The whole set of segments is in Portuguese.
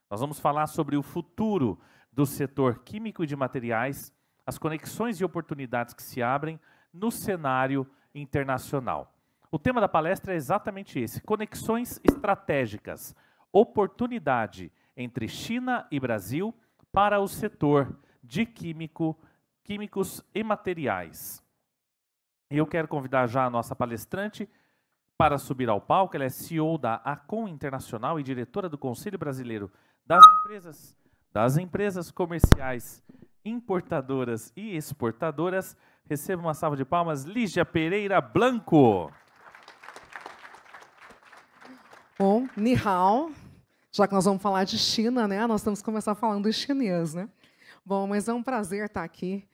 Nós vamos falar sobre o futuro do setor químico e de materiais, as conexões e oportunidades que se abrem no cenário internacional. O tema da palestra é exatamente esse: conexões estratégicas, oportunidade entre China e Brasil para o setor de químicos e materiais. Eu quero convidar já a nossa palestrante para subir ao palco. Ela é CEO da Acon Internacional e diretora do Conselho Brasileiro das Empresas Comerciais Importadoras e Exportadoras. Receba uma salva de palmas, Lígia Pereira Blanco. Bom, ni hao. Já que nós vamos falar de China, né? Nós temos que começar falando chinês, né? Bom, mas é um prazer estar aqui.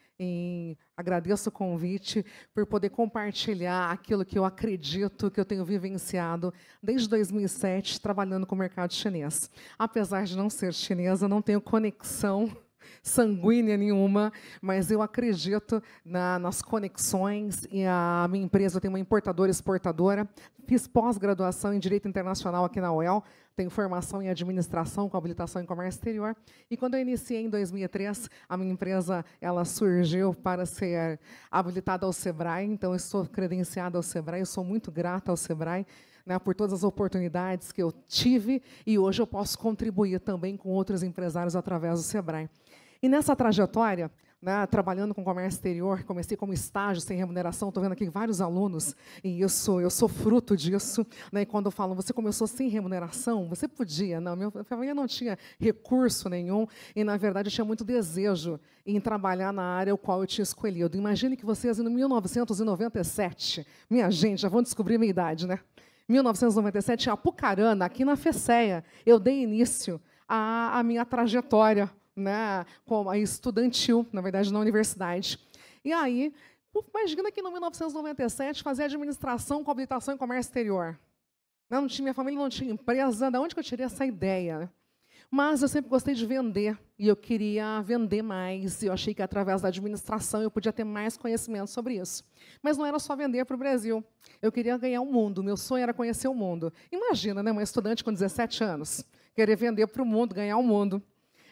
Agradeço o convite por poder compartilhar aquilo que eu acredito, que eu tenho vivenciado desde 2007, trabalhando com o mercado chinês. Apesar de não ser chinesa, não tenho conexão sanguínea nenhuma, mas eu acredito nas conexões, e a minha empresa tem uma importadora e exportadora. Fiz pós-graduação em Direito Internacional aqui na UEL, tenho formação em Administração com habilitação em Comércio Exterior, e quando eu iniciei em 2003, a minha empresa ela surgiu para ser habilitada ao SEBRAE, então eu estou credenciada ao SEBRAE, eu sou muito grata ao SEBRAE, né, por todas as oportunidades que eu tive, e hoje eu posso contribuir também com outros empresários através do SEBRAE. E nessa trajetória, né, trabalhando com comércio exterior, comecei como estágio sem remuneração, estou vendo aqui vários alunos, e eu sou fruto disso. Né, e quando eu falo, você começou sem remuneração, você podia, não, minha família não tinha recurso nenhum, e, na verdade, eu tinha muito desejo em trabalhar na área ao qual eu tinha escolhido. Imagine que vocês, em 1997, minha gente, já vão descobrir a minha idade, né? 1997, em Apucarana, aqui na FECEA, eu dei início à minha trajetória, né, como estudantil, na verdade, na universidade. E aí, imagina que em 1997 fazer administração com habilitação em comércio exterior. Não tinha, minha família não tinha empresa, de onde que eu tirei essa ideia? Mas eu sempre gostei de vender, e eu queria vender mais, e eu achei que através da administração eu podia ter mais conhecimento sobre isso. Mas não era só vender para o Brasil, eu queria ganhar o mundo, meu sonho era conhecer o mundo. Imagina, né, uma estudante com 17 anos, querer vender para o mundo, ganhar o mundo.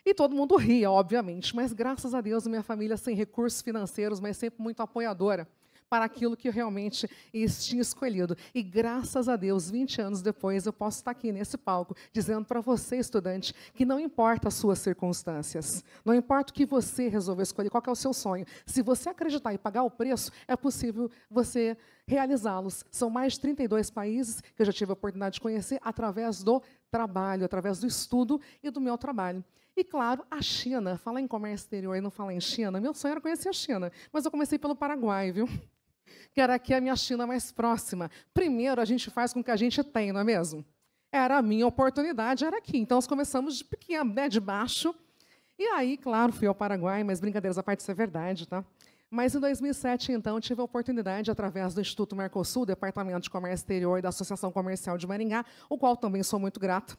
E todo mundo ria, obviamente, mas graças a Deus, minha família sem recursos financeiros, mas sempre muito apoiadora para aquilo que eu realmente tinha escolhido. E graças a Deus, 20 anos depois, eu posso estar aqui nesse palco, dizendo para você, estudante, que não importa as suas circunstâncias, não importa o que você resolver escolher, qual que é o seu sonho. Se você acreditar e pagar o preço, é possível você realizá-los. São mais de 32 países que eu já tive a oportunidade de conhecer através do trabalho, através do estudo e do meu trabalho. E, claro, a China. Falar em comércio exterior e não falar em China, meu sonho era conhecer a China. Mas eu comecei pelo Paraguai, viu? Que era aqui a minha China mais próxima. Primeiro, a gente faz com o que a gente tem, não é mesmo? Era a minha oportunidade, era aqui. Então, nós começamos de pequeno, né, de baixo. E aí, claro, fui ao Paraguai, mas brincadeiras à parte, isso é verdade, tá? Mas em 2007, então, tive a oportunidade, através do Instituto Mercosul, Departamento de Comércio Exterior e da Associação Comercial de Maringá, o qual também sou muito grata.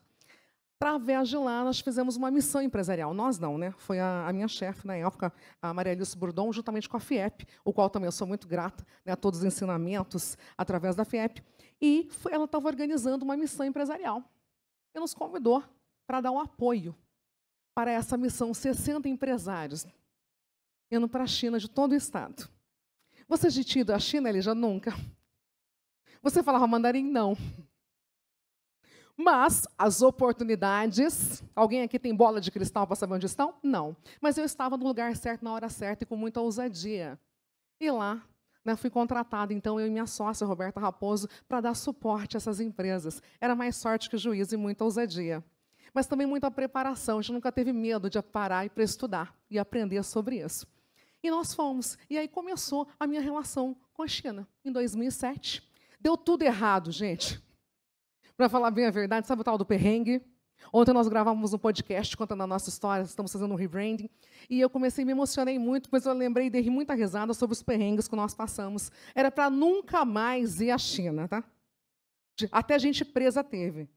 Através de lá, nós fizemos uma missão empresarial. Nós não, né? Foi a minha chefe, na época, a Maria Alice Bourdon, juntamente com a FIEP, o qual também eu sou muito grata, né, a todos os ensinamentos através da FIEP. E ela estava organizando uma missão empresarial. E nos convidou para dar um apoio para essa missão, 60 empresários, indo para a China, de todo o estado. Você já tinha ido à China, Elija? Nunca. Você falava mandarim? Não. Mas as oportunidades... Alguém aqui tem bola de cristal para saber onde estão? Não. Mas eu estava no lugar certo, na hora certa e com muita ousadia. E lá, né, fui contratada, então, eu e minha sócia, Roberta Raposo, para dar suporte a essas empresas. Era mais sorte que juízo e muita ousadia. Mas também muita preparação. A gente nunca teve medo de parar para estudar e aprender sobre isso. E nós fomos. E aí começou a minha relação com a China, em 2007. Deu tudo errado, gente. Para falar bem a verdade, sabe o tal do perrengue? Ontem nós gravávamos um podcast contando a nossa história, estamos fazendo um rebranding, e eu comecei, me emocionei muito, pois eu lembrei e dei muita risada sobre os perrengues que nós passamos. Era para nunca mais ir à China, tá? Até gente presa teve, para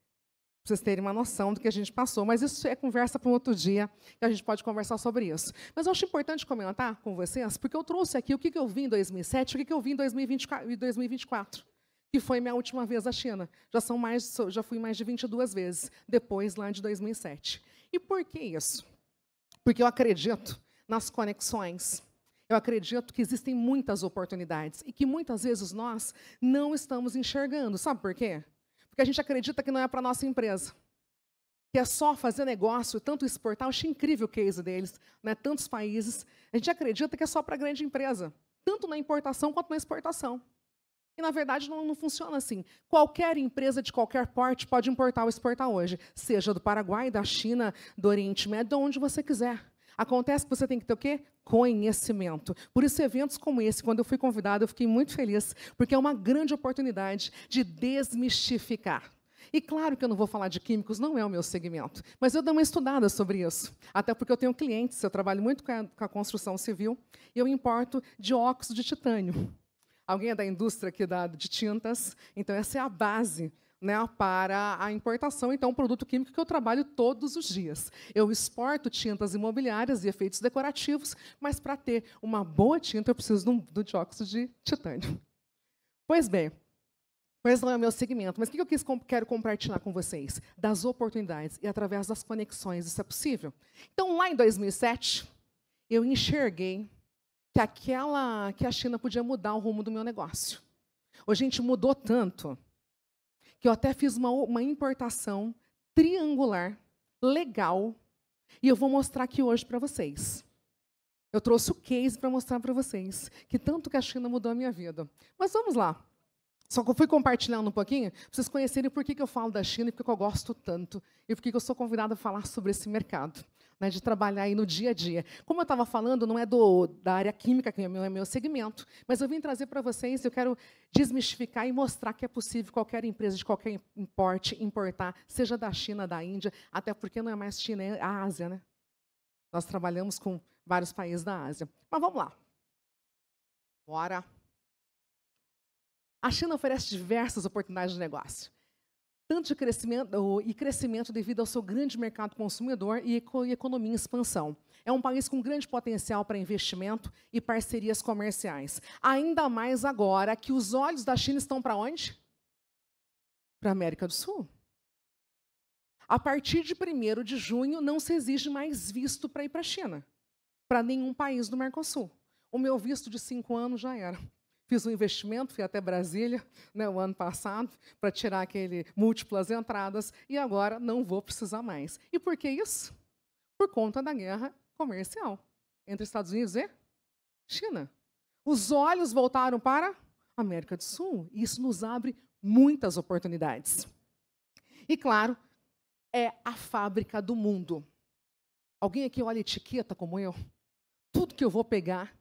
vocês terem uma noção do que a gente passou, mas isso é conversa para um outro dia, que a gente pode conversar sobre isso. Mas eu acho importante comentar com vocês, porque eu trouxe aqui o que eu vi em 2007 e o que eu vi em 2024. que foi minha última vez à China. Já fui mais de 22 vezes, depois lá de 2007. E por que isso? Porque eu acredito nas conexões. Eu acredito que existem muitas oportunidades e que muitas vezes nós não estamos enxergando. Sabe por quê? Porque a gente acredita que não é para a nossa empresa, que é só fazer negócio, tanto exportar. Eu achei incrível o case deles, né? Tantos países. A gente acredita que é só para a grande empresa, tanto na importação quanto na exportação. E, na verdade, não funciona assim. Qualquer empresa de qualquer porte pode importar ou exportar hoje, seja do Paraguai, da China, do Oriente Médio, de onde você quiser. Acontece que você tem que ter o quê? Conhecimento. Por isso, eventos como esse, quando eu fui convidada, eu fiquei muito feliz, porque é uma grande oportunidade de desmistificar. E claro que eu não vou falar de químicos, não é o meu segmento, mas eu dou uma estudada sobre isso. Até porque eu tenho clientes, eu trabalho muito com a construção civil, e eu importo dióxido de titânio. Alguém é da indústria aqui de tintas, então essa é a base, né, para a importação. Então, um produto químico que eu trabalho todos os dias. Eu exporto tintas imobiliárias e efeitos decorativos, mas para ter uma boa tinta eu preciso do dióxido de titânio. Pois bem, mas não é o meu segmento. Mas o que eu quero compartilhar com vocês? Das oportunidades e através das conexões, isso é possível. Então, lá em 2007, eu enxerguei que a China podia mudar o rumo do meu negócio. Hoje a gente mudou tanto que eu até fiz uma importação triangular, legal, e eu vou mostrar aqui hoje para vocês. Eu trouxe o case para mostrar para vocês que tanto que a China mudou a minha vida. Mas vamos lá. Só que eu fui compartilhando um pouquinho, para vocês conhecerem por que eu falo da China e por que eu gosto tanto, e por que eu sou convidada a falar sobre esse mercado, né, de trabalhar aí no dia a dia. Como eu estava falando, não é da área química, que é meu segmento, mas eu vim trazer para vocês, eu quero desmistificar e mostrar que é possível qualquer empresa de qualquer porte importar, seja da China, da Índia, até porque não é mais China, é a Ásia, né? Nós trabalhamos com vários países da Ásia. Mas vamos lá. Bora. A China oferece diversas oportunidades de negócio, tanto de crescimento devido ao seu grande mercado consumidor e economia em expansão. É um país com grande potencial para investimento e parcerias comerciais. Ainda mais agora que os olhos da China estão para onde? Para a América do Sul. A partir de 1º de junho, não se exige mais visto para ir para a China, para nenhum país do Mercosul. O meu visto de 5 anos já era. Fiz um investimento, fui até Brasília, né, o ano passado, para tirar aquele múltiplas entradas, e agora não vou precisar mais. E por que isso? Por conta da guerra comercial entre Estados Unidos e China. Os olhos voltaram para a América do Sul, e isso nos abre muitas oportunidades. E, claro, é a fábrica do mundo. Alguém aqui olha etiqueta como eu? Tudo que eu vou pegar,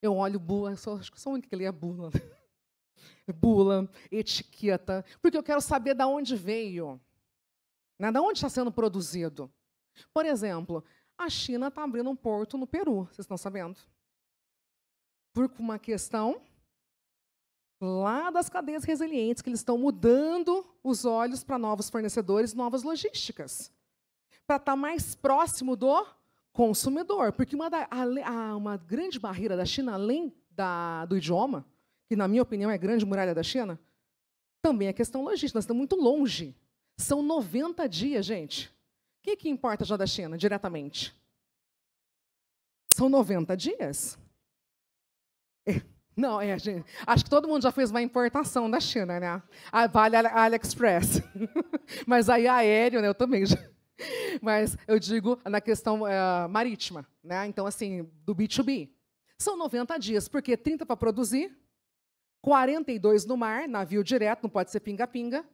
eu olho bula, acho que sou a única que lê a bula. Bula, etiqueta, porque eu quero saber de onde veio, né? De onde está sendo produzido. Por exemplo, a China está abrindo um porto no Peru, vocês estão sabendo? Por uma questão lá das cadeias resilientes, que eles estão mudando os olhos para novos fornecedores, novas logísticas, para estar mais próximo do consumidor, porque uma grande barreira da China, além do idioma, que, na minha opinião, é a grande muralha da China, também é a questão logística. Nós estamos muito longe. São 90 dias, gente. O que importa já da China, diretamente? São 90 dias. Não, gente, acho que todo mundo já fez uma importação da China, né? Vale a AliExpress. Mas aí aéreo, né, eu também já. Mas eu digo na questão marítima, né? Então, assim, do B2B. São 90 dias, porque 30 para produzir, 42 no mar, navio direto, não pode ser pinga-pinga,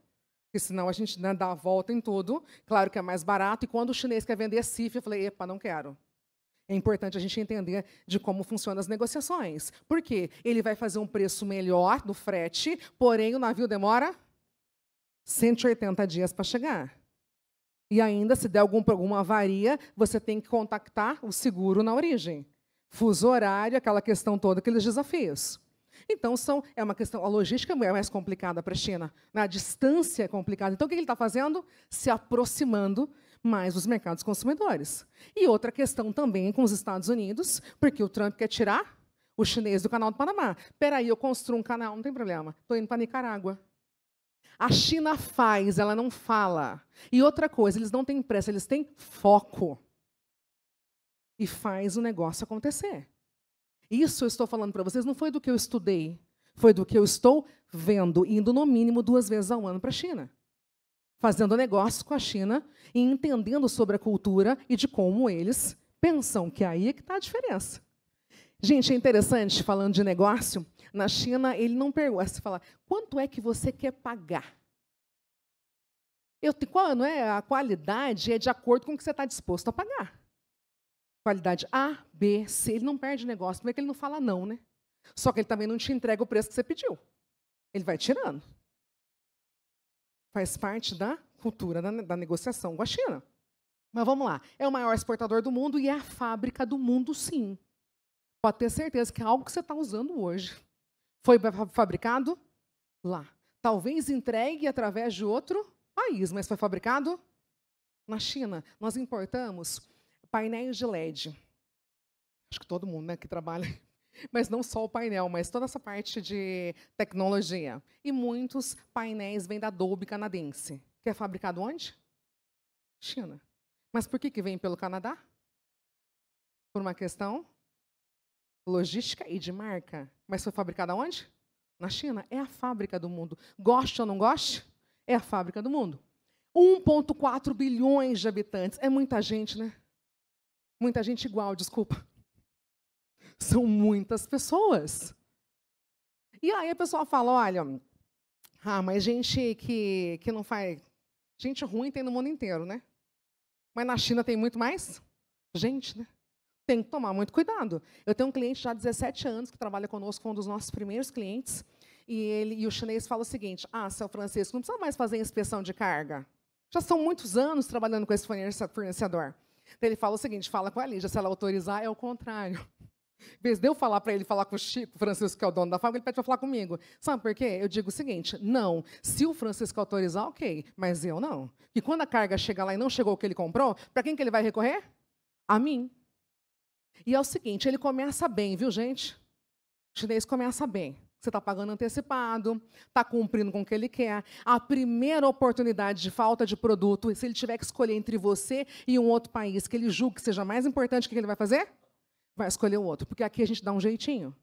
porque senão a gente, né, dá a volta em tudo. Claro que é mais barato, e quando o chinês quer vender CIF, eu falei, epa, não quero. É importante a gente entender de como funcionam as negociações. Por quê? Ele vai fazer um preço melhor no frete, porém o navio demora 180 dias para chegar. E ainda, se der alguma avaria, você tem que contactar o seguro na origem. Fuso horário, aquela questão toda, aqueles desafios. Então, é uma questão, a logística é mais complicada para a China, a distância é complicada. Então, o que ele está fazendo? Se aproximando mais dos mercados consumidores. E outra questão também com os Estados Unidos, porque o Trump quer tirar o chinês do Canal do Panamá. Espera aí, eu construo um canal, não tem problema. Estou indo para Nicarágua. A China faz, ela não fala. E outra coisa, eles não têm pressa, eles têm foco. E faz o negócio acontecer. Isso eu estou falando para vocês, não foi do que eu estudei, foi do que eu estou vendo, indo no mínimo 2 vezes ao ano para a China. Fazendo negócio com a China e entendendo sobre a cultura e de como eles pensam, que aí é que está a diferença. Gente, é interessante, falando de negócio, na China ele não pergunta, você fala, quanto é que você quer pagar? Não é, a qualidade é de acordo com o que você está disposto a pagar. Qualidade A, B, C, ele não perde negócio, não é que ele não fala não, né? Só que ele também não te entrega o preço que você pediu. Ele vai tirando. Faz parte da cultura da negociação com a China. Mas vamos lá, é o maior exportador do mundo e é a fábrica do mundo, sim. Pode ter certeza que algo que você está usando hoje foi fabricado lá. Talvez entregue através de outro país, mas foi fabricado na China. Nós importamos painéis de LED. Acho que todo mundo, né, que trabalha, mas não só o painel, mas toda essa parte de tecnologia. E muitos painéis vêm da Adobe canadense, que é fabricado onde? China. Mas por que vem pelo Canadá? Por uma questão logística e de marca. Mas foi fabricada onde? Na China. É a fábrica do mundo. Goste ou não goste, é a fábrica do mundo. 1,4 bilhões de habitantes. É muita gente, né? Muita gente igual, desculpa. São muitas pessoas. E aí a pessoa fala, olha, mas gente que não faz... Gente ruim tem no mundo inteiro, né? Mas na China tem muito mais gente, né? Tem que tomar muito cuidado. Eu tenho um cliente já há 17 anos que trabalha conosco, foi um dos nossos primeiros clientes, e o chinês fala o seguinte, seu Francisco, não precisa mais fazer inspeção de carga. Já são muitos anos trabalhando com esse fornecedor. Então, ele fala o seguinte, fala com a Lígia, se ela autorizar, é o contrário. Em vez de eu falar para ele, falar com o Chico, o Francisco, que é o dono da fábrica, ele pede para falar comigo. Sabe por quê? Eu digo o seguinte, não, se o Francisco autorizar, ok, mas eu não. E quando a carga chega lá e não chegou o que ele comprou, para quem que ele vai recorrer? A mim. E é o seguinte, ele começa bem, viu, gente? O chinês começa bem. Você está pagando antecipado, está cumprindo com o que ele quer. A primeira oportunidade de falta de produto, se ele tiver que escolher entre você e um outro país que ele julgue que seja mais importante, o que ele vai fazer? Vai escolher o outro, porque aqui a gente dá um jeitinho.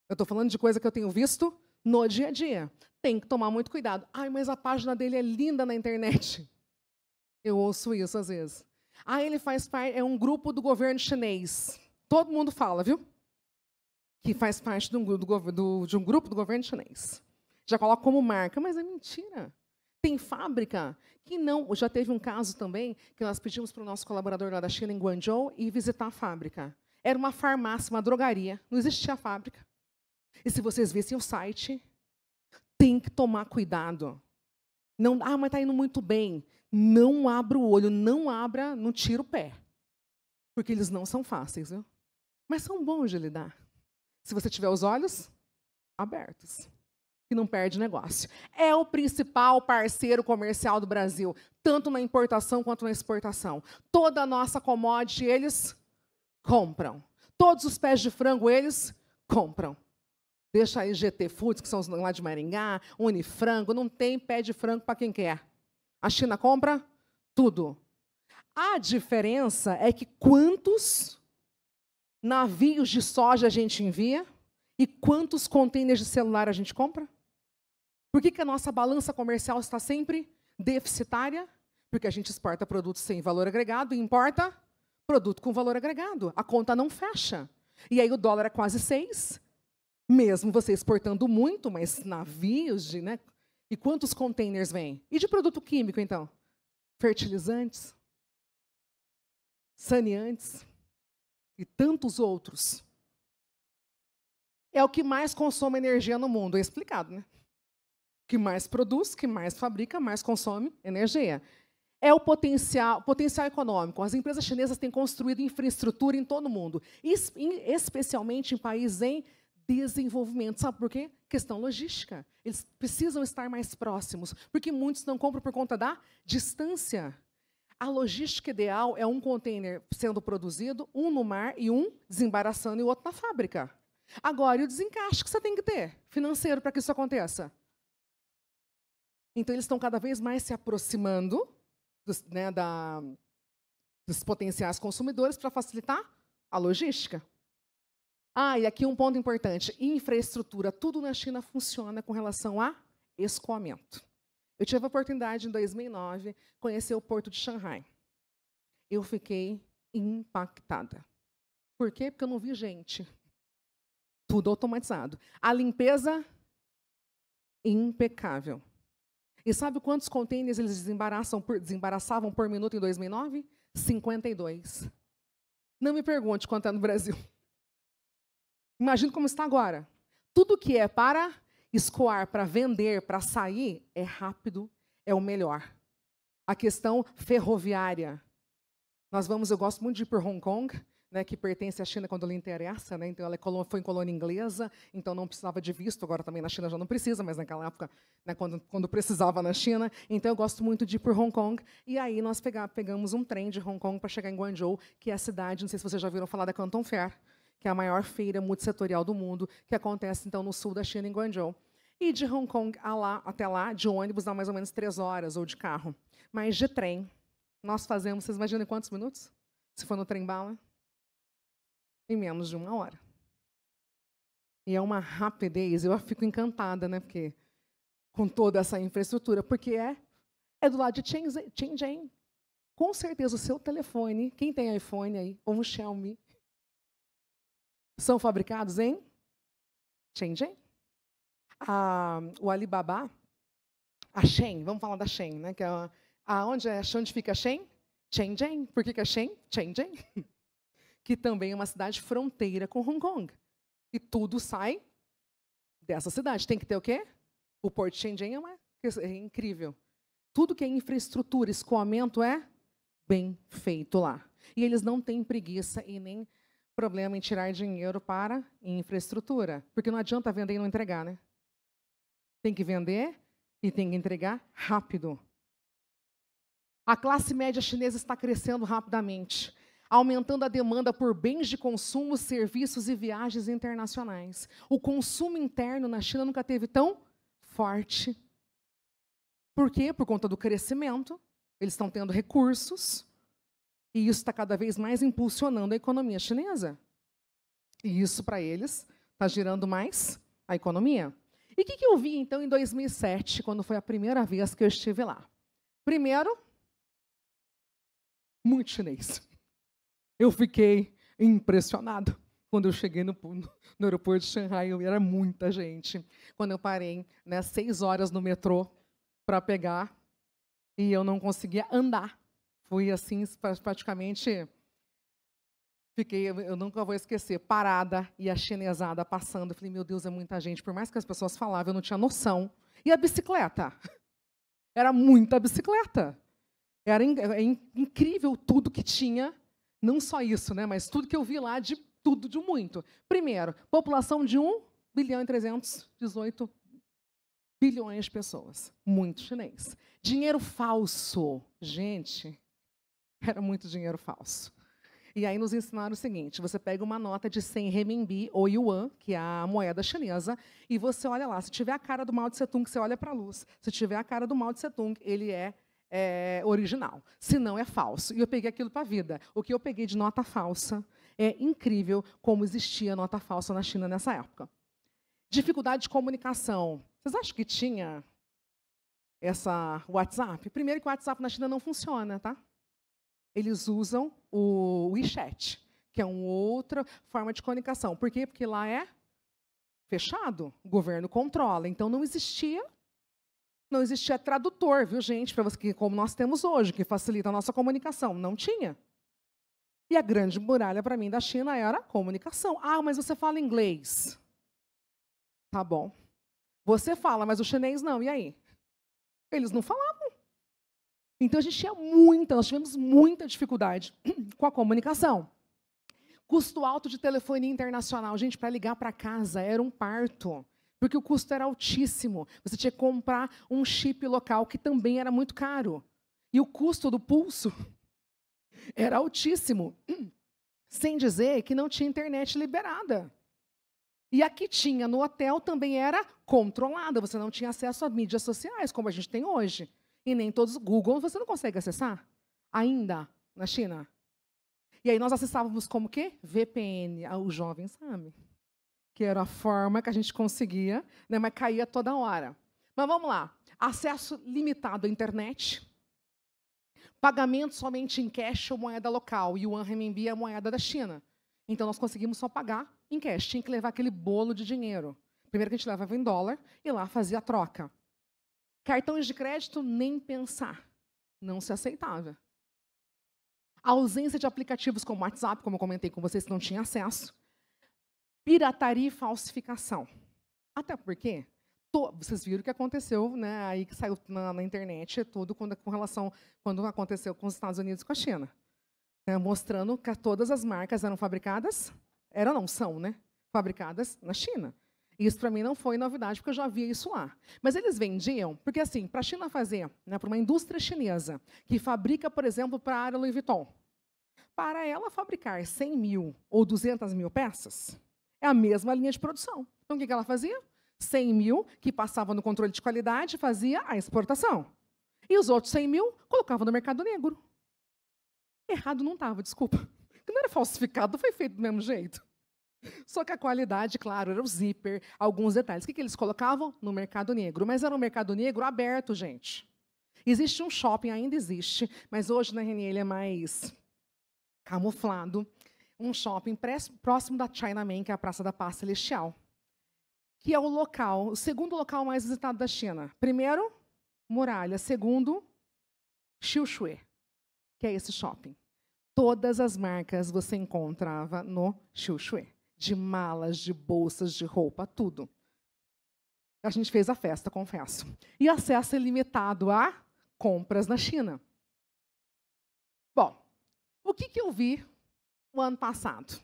Eu estou falando de coisa que eu tenho visto no dia a dia. Tem que tomar muito cuidado. Mas a página dele é linda na internet. Eu ouço isso às vezes. Ele faz parte, é um grupo do governo chinês. Todo mundo fala, viu? Que faz parte de um grupo do governo chinês. Já coloca como marca, mas é mentira. Tem fábrica que não... Já teve um caso também que nós pedimos para o nosso colaborador lá da China, em Guangzhou, ir visitar a fábrica. Era uma farmácia, uma drogaria, não existia a fábrica. E se vocês vissem o site, tem que tomar cuidado. Não, mas está indo muito bem. Não abra o olho, não tira o pé. Porque eles não são fáceis, viu? Mas são bons de lidar. Se você tiver os olhos abertos. E não perde negócio. É o principal parceiro comercial do Brasil, tanto na importação quanto na exportação. Toda a nossa commodity, eles compram. Todos os pés de frango, eles compram. Deixa aí GT Foods, que são os lá de Maringá, Unifrango, não tem pé de frango para quem quer. A China compra tudo. A diferença é que quantos navios de soja a gente envia e quantos contêineres de celular a gente compra? Por que a nossa balança comercial está sempre deficitária? Porque a gente exporta produtos sem valor agregado e importa produto com valor agregado. A conta não fecha. E aí o dólar é quase 6, mesmo você exportando muito, mas navios, né? E quantos containers vêm? E de produto químico, então? Fertilizantes, saneantes e tantos outros. É o que mais consome energia no mundo, é explicado, né? Que mais produz, que mais fabrica, mais consome energia. É o potencial econômico. As empresas chinesas têm construído infraestrutura em todo o mundo, especialmente em países em desenvolvimento. Sabe por quê? Questão logística. Eles precisam estar mais próximos, porque muitos não compram por conta da distância. A logística ideal é um container sendo produzido, um no mar e um desembaraçando e o outro na fábrica. Agora, e o desencaixe que você tem que ter financeiro para que isso aconteça? Então, eles estão cada vez mais se aproximando dos, né, dos potenciais consumidores para facilitar a logística. E aqui um ponto importante. Infraestrutura. Tudo na China funciona com relação a escoamento. Eu tive a oportunidade, em 2009, conhecer o porto de Xangai. Eu fiquei impactada. Por quê? Porque eu não vi gente. Tudo automatizado. A limpeza, impecável. E sabe quantos contêineres eles desembaraçavam por minuto em 2009? 52. Não me pergunte quanto é no Brasil. Imagina como está agora. Tudo que é para escoar, para vender, para sair, é rápido, é o melhor. A questão ferroviária. Eu gosto muito de ir por Hong Kong, né, que pertence à China quando lhe interessa, né, então ela foi em colônia inglesa, então não precisava de visto, agora também na China já não precisa, mas naquela época, né, quando precisava na China, então eu gosto muito de ir por Hong Kong, e aí nós pegamos um trem de Hong Kong para chegar em Guangzhou, que é a cidade, não sei se vocês já viram falar da Canton Fair, que é a maior feira multissetorial do mundo, que acontece então no sul da China, em Guangzhou. E de Hong Kong até lá, de ônibus, dá mais ou menos 3 horas, ou de carro. Mas de trem, nós fazemos, vocês imaginam quantos minutos? Se for no trem-bala? Em menos de 1 hora. E é uma rapidez, eu fico encantada, né, porque, com toda essa infraestrutura, porque é do lado de Shenzhen. Com certeza o seu telefone, quem tem iPhone aí, ou um Xiaomi, são fabricados em Shenzhen. O Alibaba, a Shen, vamos falar da Shen, né, que é onde fica Shen? Shenzhen. Por que é Shen? Shenzhen. Que também é uma cidade fronteira com Hong Kong. E tudo sai dessa cidade. Tem que ter o quê? O Porto de Shenzhen é incrível. Tudo que é infraestrutura, escoamento é bem feito lá. E eles não têm preguiça e nem problema em tirar dinheiro para infraestrutura. Porque não adianta vender e não entregar, né? Tem que vender e tem que entregar rápido. A classe média chinesa está crescendo rapidamente, aumentando a demanda por bens de consumo, serviços e viagens internacionais. O consumo interno na China nunca teve tão forte. Por quê? Por conta do crescimento. Eles estão tendo recursos. E isso está cada vez mais impulsionando a economia chinesa. E isso, para eles, está girando mais a economia. E o que eu vi, então, em 2007, quando foi a primeira vez que eu estive lá? Primeiro, muito chinês. Eu fiquei impressionado quando eu cheguei no aeroporto de Xangai. Era muita gente. Quando eu parei, né, 6 horas no metrô para pegar, e eu não conseguia andar. Fui assim, praticamente... eu nunca vou esquecer, parada e a chinesada passando. Eu falei, meu Deus, é muita gente. Por mais que as pessoas falavam, eu não tinha noção. E a bicicleta? Era muita bicicleta. Era incrível tudo que tinha. Não só isso, né, mas tudo que eu vi lá, de tudo, de muito. Primeiro, população de 1,318 bilhões de pessoas. Muito chinês. Dinheiro falso. Gente, era muito dinheiro falso. E aí nos ensinaram o seguinte, você pega uma nota de 100 renminbi ou yuan, que é a moeda chinesa, e você olha lá, se tiver a cara do Mao Tse-tung, você olha para a luz. Se tiver a cara do Mao Tse-tung, ele é original. Se não, é falso. E eu peguei aquilo para a vida. O que eu peguei de nota falsa, é incrível como existia nota falsa na China nessa época. Dificuldade de comunicação. Vocês acham que tinha essa WhatsApp? Primeiro que o WhatsApp na China não funciona, tá? Eles usam o WeChat, que é uma outra forma de comunicação. Por quê? Porque lá é fechado, o governo controla. Então não existia tradutor, viu, gente? Para você, como nós temos hoje, que facilita a nossa comunicação. Não tinha. E a grande muralha para mim da China era a comunicação. Mas você fala inglês. Tá bom. Você fala, mas o chinês não. E aí? Eles não falavam. Então, nós tivemos muita dificuldade com a comunicação. Custo alto de telefonia internacional. Gente, para ligar para casa era um parto, porque o custo era altíssimo. Você tinha que comprar um chip local, que também era muito caro. E o custo do pulso era altíssimo. Sem dizer que não tinha internet liberada. E a que tinha no hotel também era controlada. Você não tinha acesso a mídias sociais, como a gente tem hoje. E nem todos. Google você não consegue acessar ainda na China. E aí nós acessávamos como o quê? VPN. Ah, os jovens sabem. Que era a forma que a gente conseguia, né, mas caía toda hora. Mas vamos lá. Acesso limitado à internet. Pagamento somente em cash ou moeda local. Yuan renminbi é a moeda da China. Então, nós conseguimos só pagar em cash. Tinha que levar aquele bolo de dinheiro. Primeiro que a gente levava em dólar e lá fazia a troca. Cartões de crédito, nem pensar. Não se aceitava. A ausência de aplicativos como WhatsApp, como eu comentei com vocês, que não tinha acesso. Pirataria e falsificação. Até porque vocês viram o que aconteceu, né, aí que saiu na internet, tudo com relação quando aconteceu com os Estados Unidos e com a China. Mostrando que todas as marcas eram fabricadas, são, né? Fabricadas na China. Isso, para mim, não foi novidade, porque eu já via isso lá. Mas eles vendiam, porque, assim, para a China fazer, né, para uma indústria chinesa, que fabrica, por exemplo, para a área Louis Vuitton, para ela fabricar 100 mil ou 200 mil peças, é a mesma linha de produção. Então, o que ela fazia? 100 mil, que passava no controle de qualidade, fazia a exportação. E os outros 100 mil, colocava no mercado negro. Errado não estava, desculpa. Não era falsificado, foi feito do mesmo jeito. Só que a qualidade, claro, era o zíper, alguns detalhes. O que eles colocavam? No mercado negro. Mas era um mercado negro aberto, gente. Existe um shopping, ainda existe, mas hoje na RN ele é mais camuflado. Um shopping próximo da Chinaman, que é a Praça da Paz Celestial, que é o segundo local mais visitado da China. Primeiro, Muralha. Segundo, Xiushui, que é esse shopping. Todas as marcas você encontrava no Xiushui. De malas, de bolsas, de roupa, tudo. A gente fez a festa, confesso. E acesso ilimitado a compras na China. Bom, o que eu vi no ano passado?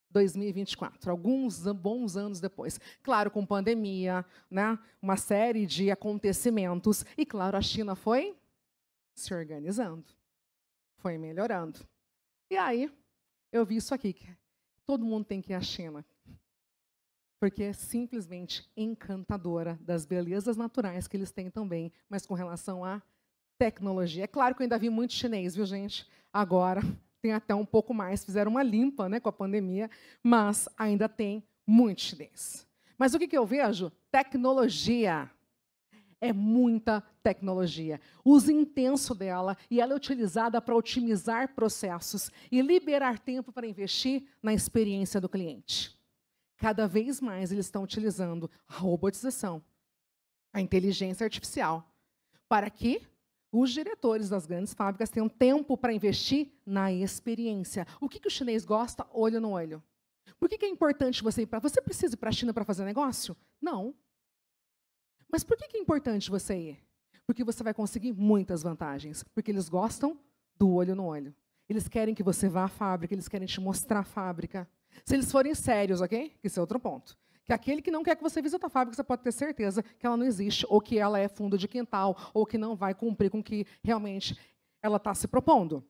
2024, alguns bons anos depois. Claro, com pandemia, né, uma série de acontecimentos. E, claro, a China foi se organizando. Foi melhorando. E aí, eu vi isso aqui, que todo mundo tem que ir à China. Porque é simplesmente encantadora das belezas naturais que eles têm também, mas com relação à tecnologia. É claro que eu ainda vi muito chinês, viu, gente? Agora, tem até um pouco mais, fizeram uma limpa, né, com a pandemia, mas ainda tem muito chinês. Mas o que eu vejo? Tecnologia. É muita tecnologia. Uso intenso dela e ela é utilizada para otimizar processos e liberar tempo para investir na experiência do cliente. Cada vez mais eles estão utilizando a robotização, a inteligência artificial, para que os diretores das grandes fábricas tenham tempo para investir na experiência. O que o chinês gosta? Olho no olho. Por que é importante você ir para... Você precisa ir para a China para fazer negócio? Não. Mas por que é importante você ir? Porque você vai conseguir muitas vantagens. Porque eles gostam do olho no olho. Eles querem que você vá à fábrica, eles querem te mostrar a fábrica. Se eles forem sérios, ok? Esse é outro ponto. Que aquele que não quer que você visite a fábrica, você pode ter certeza que ela não existe, ou que ela é fundo de quintal, ou que não vai cumprir com o que realmente ela está se propondo.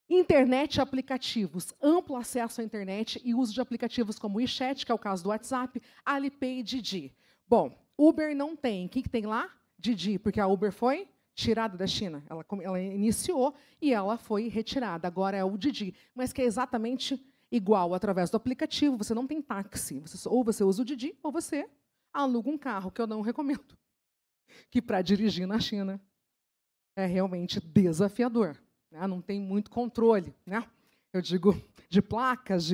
Internet e aplicativos. Amplo acesso à internet e uso de aplicativos como o WeChat, que é o caso do WhatsApp, Alipay e Didi. Bom, Uber não tem. O que tem lá? Didi, porque a Uber foi tirada da China. Ela iniciou e ela foi retirada. Agora é o Didi, mas que é exatamente igual através do aplicativo. Você não tem táxi. Ou você usa o Didi ou você aluga um carro, que eu não recomendo. Que para dirigir na China é realmente desafiador. Né? Não tem muito controle. Né? Eu digo, de placas,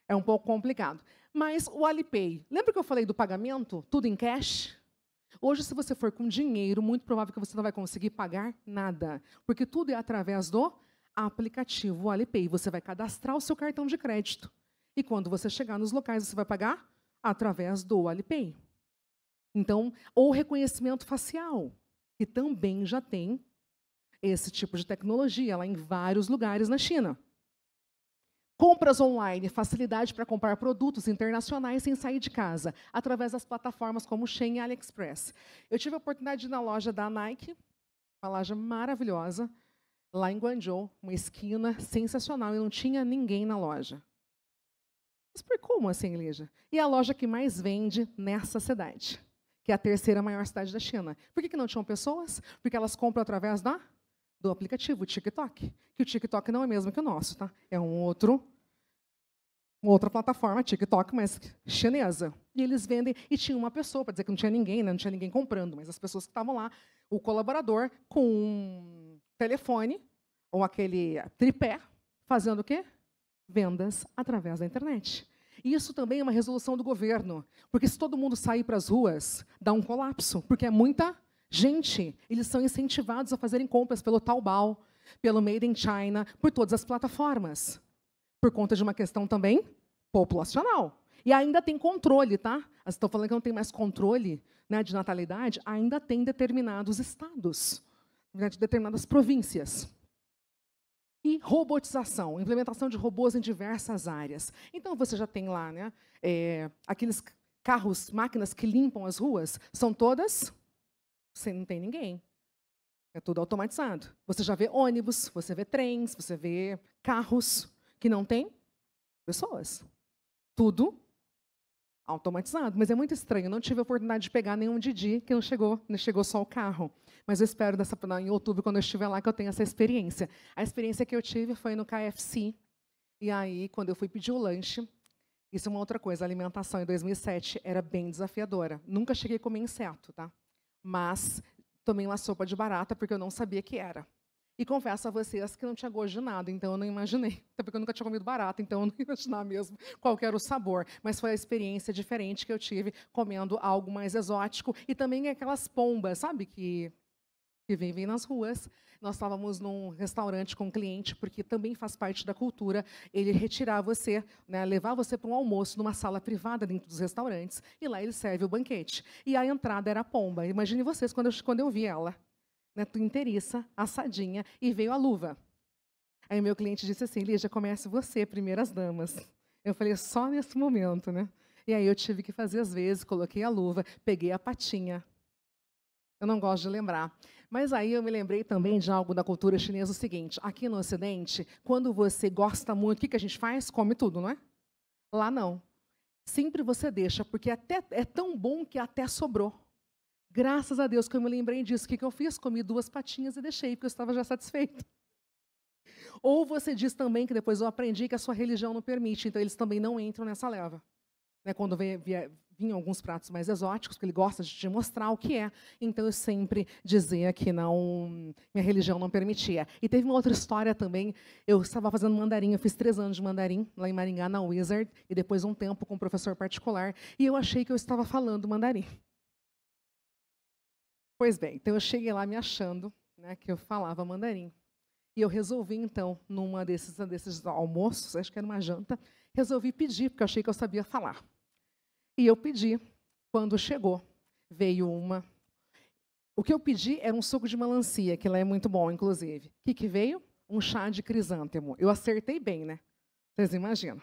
é um pouco complicado. Mas o Alipay, lembra que eu falei do pagamento? Tudo em cash? Hoje, se você for com dinheiro, muito provável que você não vai conseguir pagar nada, porque tudo é através do aplicativo Alipay. Você vai cadastrar o seu cartão de crédito. E quando você chegar nos locais, você vai pagar através do Alipay. Então, ou reconhecimento facial, que também já tem esse tipo de tecnologia lá em vários lugares na China. Compras online, facilidade para comprar produtos internacionais sem sair de casa, através das plataformas como Shein e AliExpress. Eu tive a oportunidade de ir na loja da Nike, uma loja maravilhosa, lá em Guangzhou, uma esquina sensacional, e não tinha ninguém na loja. Mas por como assim, Lígia? E a loja que mais vende nessa cidade, que é a terceira maior cidade da China. Por que não tinham pessoas? Porque elas compram através do aplicativo, o TikTok. Que o TikTok não é o mesmo que o nosso, tá? É uma outra plataforma, TikTok, mas chinesa. E eles vendem, e tinha uma pessoa, para dizer que não tinha ninguém, né? Não tinha ninguém comprando, mas as pessoas que estavam lá, o colaborador com um telefone, ou aquele tripé, fazendo o quê? Vendas através da internet. E isso também é uma resolução do governo, porque se todo mundo sair para as ruas, dá um colapso, porque é muita gente. Eles são incentivados a fazerem compras pelo Taobao, pelo Made in China, por todas as plataformas, por conta de uma questão também populacional. E ainda tem controle, tá? Estão falando que não tem mais controle, né, de natalidade, ainda tem determinados estados, né, de determinadas províncias. E robotização, implementação de robôs em diversas áreas. Então, você já tem lá, né, aqueles carros, máquinas que limpam as ruas, são todas, você não tem ninguém. É tudo automatizado. Você já vê ônibus, você vê trens, você vê carros que não tem pessoas. Tudo automatizado. Mas é muito estranho. Eu não tive a oportunidade de pegar nenhum Didi, que não chegou só o carro. Mas eu espero em outubro, quando eu estiver lá, que eu tenha essa experiência. A experiência que eu tive foi no KFC. E aí, quando eu fui pedir o lanche, isso é uma outra coisa, a alimentação em 2007 era bem desafiadora. Nunca cheguei a comer inseto, tá? Mas tomei uma sopa de barata, porque eu não sabia que era. E confesso a vocês que não tinha gosto de nada, então eu não imaginei. Até porque eu nunca tinha comido barata, então eu não ia imaginar mesmo qual era o sabor. Mas foi a experiência diferente que eu tive comendo algo mais exótico. E também aquelas pombas, sabe, que vivem nas ruas. Nós estávamos num restaurante com um cliente, porque também faz parte da cultura ele retirar você, né, levar você para um almoço numa sala privada dentro dos restaurantes, e lá ele serve o banquete. E a entrada era a pomba. Imagine vocês quando eu vi ela, né, inteiriça, assadinha, e veio a luva. Aí meu cliente disse assim, Lígia, comece você, primeiras damas. Eu falei, só nesse momento, né? E aí eu tive que fazer às vezes, coloquei a luva, peguei a patinha. Eu não gosto de lembrar. Mas aí eu me lembrei também de algo da cultura chinesa, o seguinte, aqui no Ocidente, quando você gosta muito, o que a gente faz? Come tudo, não é? Lá não. Sempre você deixa, porque até é tão bom que até sobrou. Graças a Deus que eu me lembrei disso. O que eu fiz? Comi 2 patinhas e deixei, porque eu estava já satisfeita. Ou você diz também, que depois eu aprendi, que a sua religião não permite, então eles também não entram nessa leva. Né, quando vinham alguns pratos mais exóticos, que ele gosta de te mostrar o que é. Então, eu sempre dizia que não, minha religião não permitia. E teve uma outra história também. Eu estava fazendo mandarim, eu fiz 3 anos de mandarim, lá em Maringá, na Wizard, e depois um tempo com um professor particular, e eu achei que eu estava falando mandarim. Pois bem, então eu cheguei lá me achando, né, que eu falava mandarim. E eu resolvi, então, numa desses almoços, acho que era uma janta, resolvi pedir, porque eu achei que eu sabia falar. E eu pedi. Quando chegou, veio uma... O que eu pedi era um suco de melancia, que lá é muito bom, inclusive. O que veio? Um chá de crisântemo. Eu acertei bem, né? Vocês imaginam.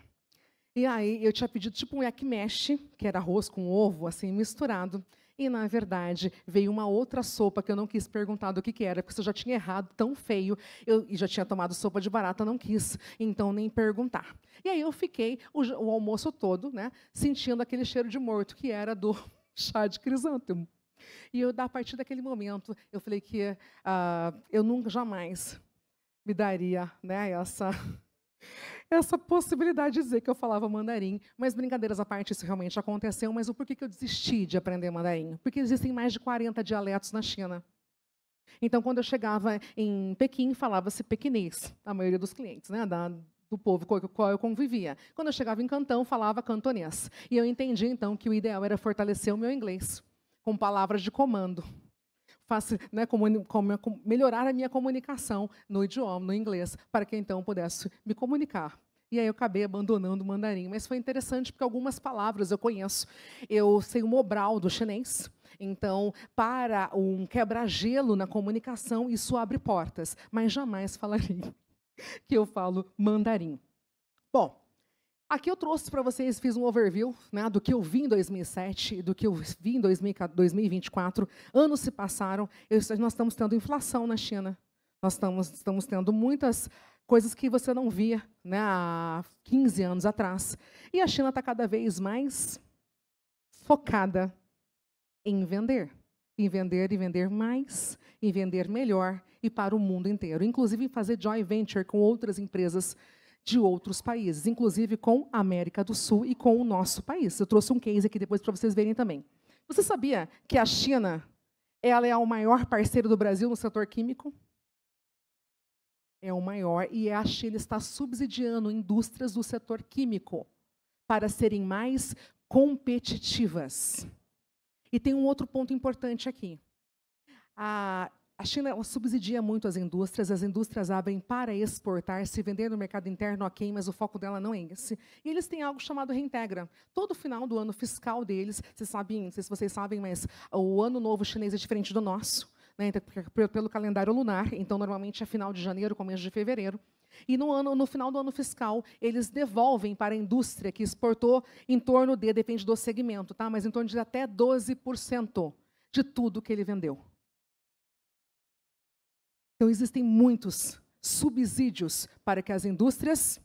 E aí eu tinha pedido tipo um yakimeshi, que era arroz com ovo, assim, misturado. E, na verdade, veio uma outra sopa que eu não quis perguntar do que era, porque se eu já tinha errado tão feio, e já tinha tomado sopa de barata, não quis, então nem perguntar. E aí eu fiquei o almoço todo, né, sentindo aquele cheiro de morto, que era do chá de crisântemo. E eu, a partir daquele momento, eu falei que eu nunca, jamais me daria, né, essa possibilidade de dizer que eu falava mandarim. Mas, brincadeiras à parte, isso realmente aconteceu. Mas o porquê que eu desisti de aprender mandarim? Porque existem mais de 40 dialetos na China. Então, quando eu chegava em Pequim, falava-se pequinês, a maioria dos clientes, né, do povo com o qual eu convivia. Quando eu chegava em Cantão, falava cantonês. E eu entendi, então, que o ideal era fortalecer o meu inglês com palavras de comando. Né, melhorar a minha comunicação no idioma, no inglês, para que então pudesse me comunicar. E aí eu acabei abandonando o mandarim. Mas foi interessante porque algumas palavras eu conheço. Eu sei o Mobral do chinês. Então, para um quebra-gelo na comunicação, isso abre portas. Mas jamais falaria que eu falo mandarim. Bom, aqui eu trouxe para vocês, fiz um overview, né, do que eu vi em 2007 e do que eu vi em 2024. Anos se passaram, nós estamos tendo inflação na China. Nós estamos tendo muitas coisas que você não via, né, há 15 anos atrás. E a China está cada vez mais focada em vender e vender mais, em vender melhor e para o mundo inteiro. Inclusive em fazer joint venture com outras empresas de outros países, inclusive com a América do Sul e com o nosso país. Eu trouxe um case aqui depois para vocês verem também. Você sabia que a China ela é o maior parceiro do Brasil no setor químico? É o maior, e a China está subsidiando indústrias do setor químico para serem mais competitivas. E tem um outro ponto importante aqui. A China subsidia muito as indústrias abrem para exportar, se vender no mercado interno, ok, mas o foco dela não é esse. E eles têm algo chamado Reintegra. Todo final do ano fiscal deles, vocês sabem, não sei se vocês sabem, mas o ano novo chinês é diferente do nosso, né, pelo calendário lunar, então normalmente é final de janeiro, começo de fevereiro. E no final do ano fiscal, eles devolvem para a indústria que exportou em torno de, depende do segmento, tá? Mas em torno de até 12% de tudo que ele vendeu. Então, existem muitos subsídios para que as indústrias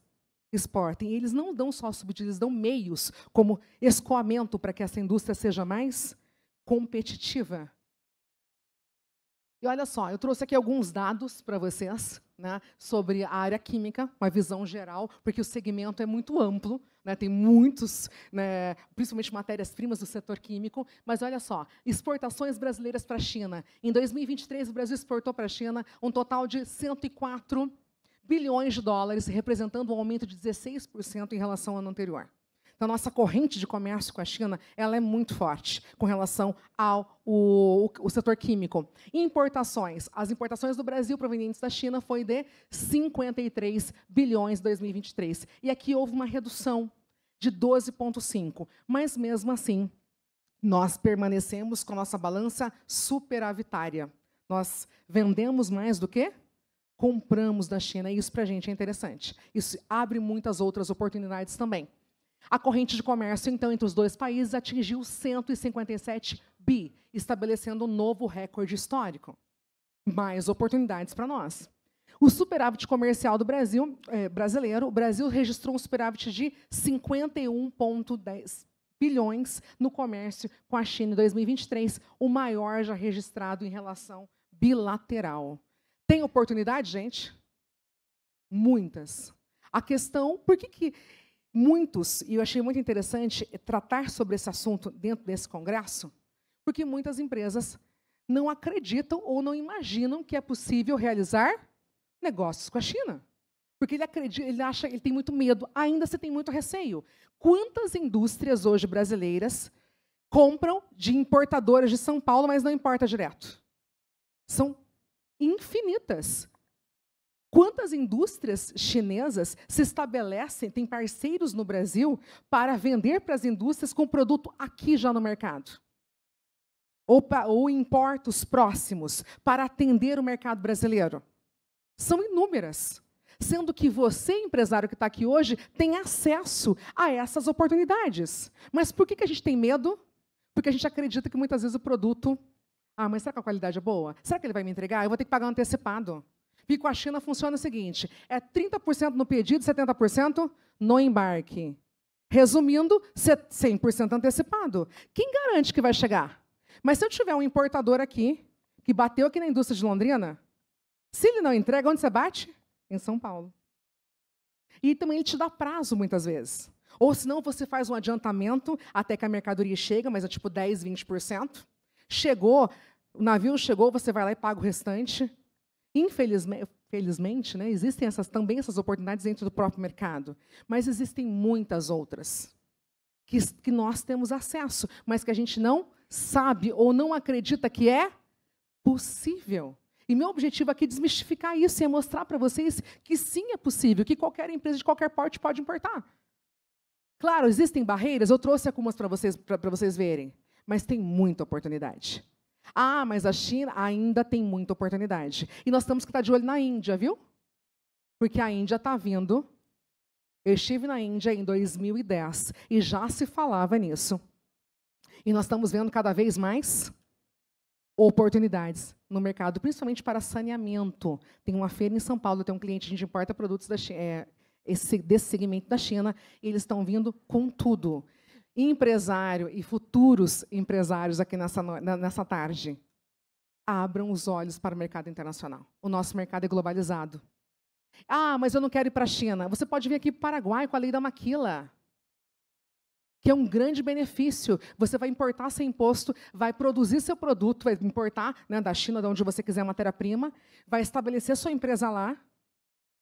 exportem. E eles não dão só subsídios, eles dão meios como escoamento para que essa indústria seja mais competitiva. E olha só, eu trouxe aqui alguns dados para vocês, né, sobre a área química, uma visão geral, porque o segmento é muito amplo, né, tem muitos, né, principalmente matérias-primas do setor químico, mas olha só, exportações brasileiras para a China. Em 2023, o Brasil exportou para a China um total de 104 bilhões de dólares, representando um aumento de 16% em relação ao ano anterior. Então, nossa corrente de comércio com a China ela é muito forte com relação ao setor químico. Importações. As importações do Brasil provenientes da China foi de 53 bilhões em 2023. E aqui houve uma redução de 12,5. Mas, mesmo assim, nós permanecemos com a nossa balança superavitária. Nós vendemos mais do que compramos da China. E isso, para a gente, é interessante. Isso abre muitas outras oportunidades também. A corrente de comércio, então, entre os dois países atingiu 157 bi, estabelecendo um novo recorde histórico. Mais oportunidades para nós. O superávit comercial do Brasil, brasileiro, o Brasil registrou um superávit de 51,10 bilhões no comércio com a China em 2023, o maior já registrado em relação bilateral. Tem oportunidade, gente? Muitas. A questão, por que muitos, e eu achei muito interessante tratar sobre esse assunto dentro desse congresso, porque muitas empresas não acreditam ou não imaginam que é possível realizar negócios com a China. Porque ele acredita, ele tem muito medo, ainda se tem muito receio. Quantas indústrias hoje brasileiras compram de importadoras de São Paulo, mas não importa direto? São infinitas. Quantas indústrias chinesas se estabelecem, têm parceiros no Brasil para vender para as indústrias com produto aqui já no mercado? Ou em portos próximos, para atender o mercado brasileiro? São inúmeras. Sendo que você, empresário que está aqui hoje, tem acesso a essas oportunidades. Mas por que a gente tem medo? Porque a gente acredita que muitas vezes o produto... mas será que a qualidade é boa? Será que ele vai me entregar? Eu vou ter que pagar um antecipado. E com a China funciona o seguinte, é 30% no pedido, 70% no embarque. Resumindo, 100% antecipado. Quem garante que vai chegar? Mas se eu tiver um importador aqui, que bateu aqui na indústria de Londrina, se ele não entrega, onde você bate? Em São Paulo. E também ele te dá prazo, muitas vezes. Ou senão você faz um adiantamento até que a mercadoria chega, mas é tipo 10%, 20%. Chegou, o navio chegou, você vai lá e paga o restante. Infelizmente, né, existem também essas oportunidades dentro do próprio mercado, mas existem muitas outras que nós temos acesso, mas que a gente não sabe ou não acredita que é possível. E meu objetivo aqui é desmistificar isso e é mostrar para vocês que sim é possível, que qualquer empresa de qualquer porte pode importar. Claro, existem barreiras, eu trouxe algumas para vocês verem, mas tem muita oportunidade. Mas a China ainda tem muita oportunidade. E nós temos que estar de olho na Índia, viu? Porque a Índia está vindo. Eu estive na Índia em 2010 e já se falava nisso. E nós estamos vendo cada vez mais oportunidades no mercado, principalmente para saneamento. Tem uma feira em São Paulo, tem um cliente, a gente importa produtos desse segmento da China, e eles estão vindo com tudo. Empresário e futuros empresários aqui nessa tarde, abram os olhos para o mercado internacional. O nosso mercado é globalizado. Ah, mas eu não quero ir para a China. Você pode vir aqui para o Paraguai com a lei da maquila, que é um grande benefício. Você vai importar sem imposto, vai produzir seu produto, vai importar, né, da China, de onde você quiser a matéria-prima, vai estabelecer sua empresa lá,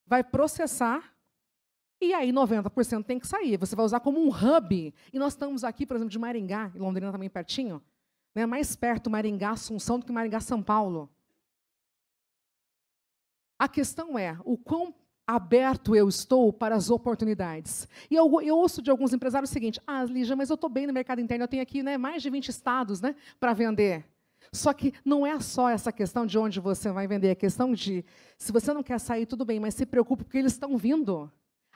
vai processar, e aí 90% tem que sair. Você vai usar como um hub. E nós estamos aqui, por exemplo, de Maringá, e Londrina também pertinho, né, mais perto Maringá, Assunção, do que Maringá, São Paulo. A questão é o quão aberto eu estou para as oportunidades. E eu ouço de alguns empresários o seguinte: ah, Lígia, mas eu estou bem no mercado interno, eu tenho aqui, né, mais de 20 estados, né, para vender. Só que não é só essa questão de onde você vai vender, é questão de, se você não quer sair, tudo bem, mas se preocupe, porque eles estão vindo.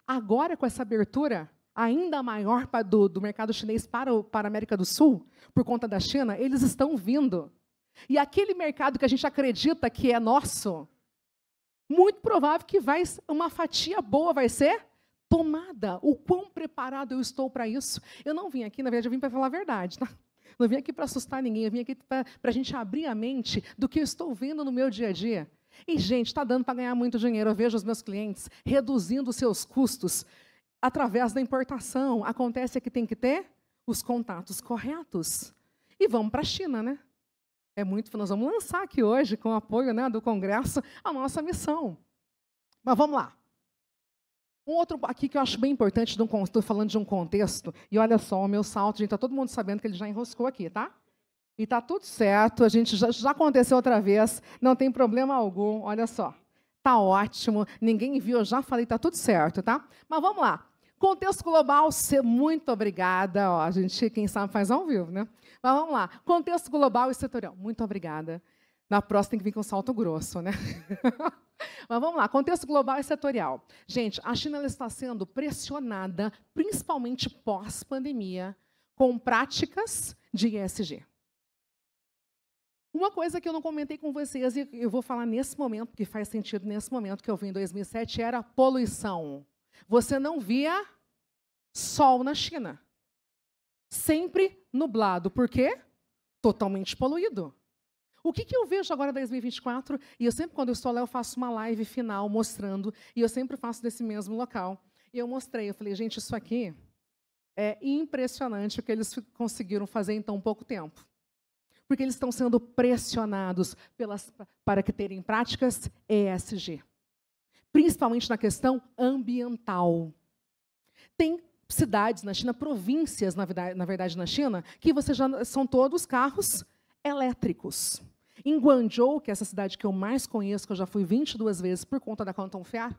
Agora, com essa abertura ainda maior do mercado chinês para a América do Sul, por conta da China, eles estão vindo. E aquele mercado que a gente acredita que é nosso, muito provável que uma fatia boa vai ser tomada. O quão preparado eu estou para isso? Eu não vim aqui, na verdade, eu vim para falar a verdade, tá? Não vim aqui para assustar ninguém, eu vim aqui para a gente abrir a mente do que eu estou vendo no meu dia a dia. E, gente, está dando para ganhar muito dinheiro. Eu vejo os meus clientes reduzindo os seus custos através da importação. Acontece que tem que ter os contatos corretos. E vamos para a China, né? Nós vamos lançar aqui hoje, com o apoio, né, do Congresso, a nossa missão. Mas vamos lá. Um outro aqui que eu acho bem importante, estou falando de um contexto, e olha só, o meu salto, gente, está todo mundo sabendo que ele já enroscou aqui, tá? E está tudo certo, a gente já aconteceu outra vez, não tem problema algum, olha só. Está ótimo, ninguém viu, eu já falei, está tudo certo, tá? Mas vamos lá. Contexto global, muito obrigada. Ó, a gente, quem sabe, faz ao vivo, né? Mas vamos lá. Contexto global e setorial. Muito obrigada. Na próxima tem que vir com salto grosso, né? Mas vamos lá. Contexto global e setorial. Gente, a China está sendo pressionada, principalmente pós-pandemia, com práticas de ESG. Uma coisa que eu não comentei com vocês, e eu vou falar nesse momento, porque faz sentido nesse momento, que eu vim em 2007, era poluição. Você não via sol na China. Sempre nublado. Por quê? Totalmente poluído. O que eu vejo agora em 2024? E eu sempre, quando eu estou lá, eu faço uma live final mostrando, e eu sempre faço desse mesmo local. E eu mostrei, eu falei, gente, isso aqui é impressionante o que eles conseguiram fazer em tão pouco tempo. Porque eles estão sendo pressionados para que terem práticas ESG. Principalmente na questão ambiental. Tem cidades na China, províncias, na verdade, na China, que são todos carros elétricos. Em Guangzhou, que é essa cidade que eu mais conheço, que eu já fui 22 vezes por conta da Canton Fair,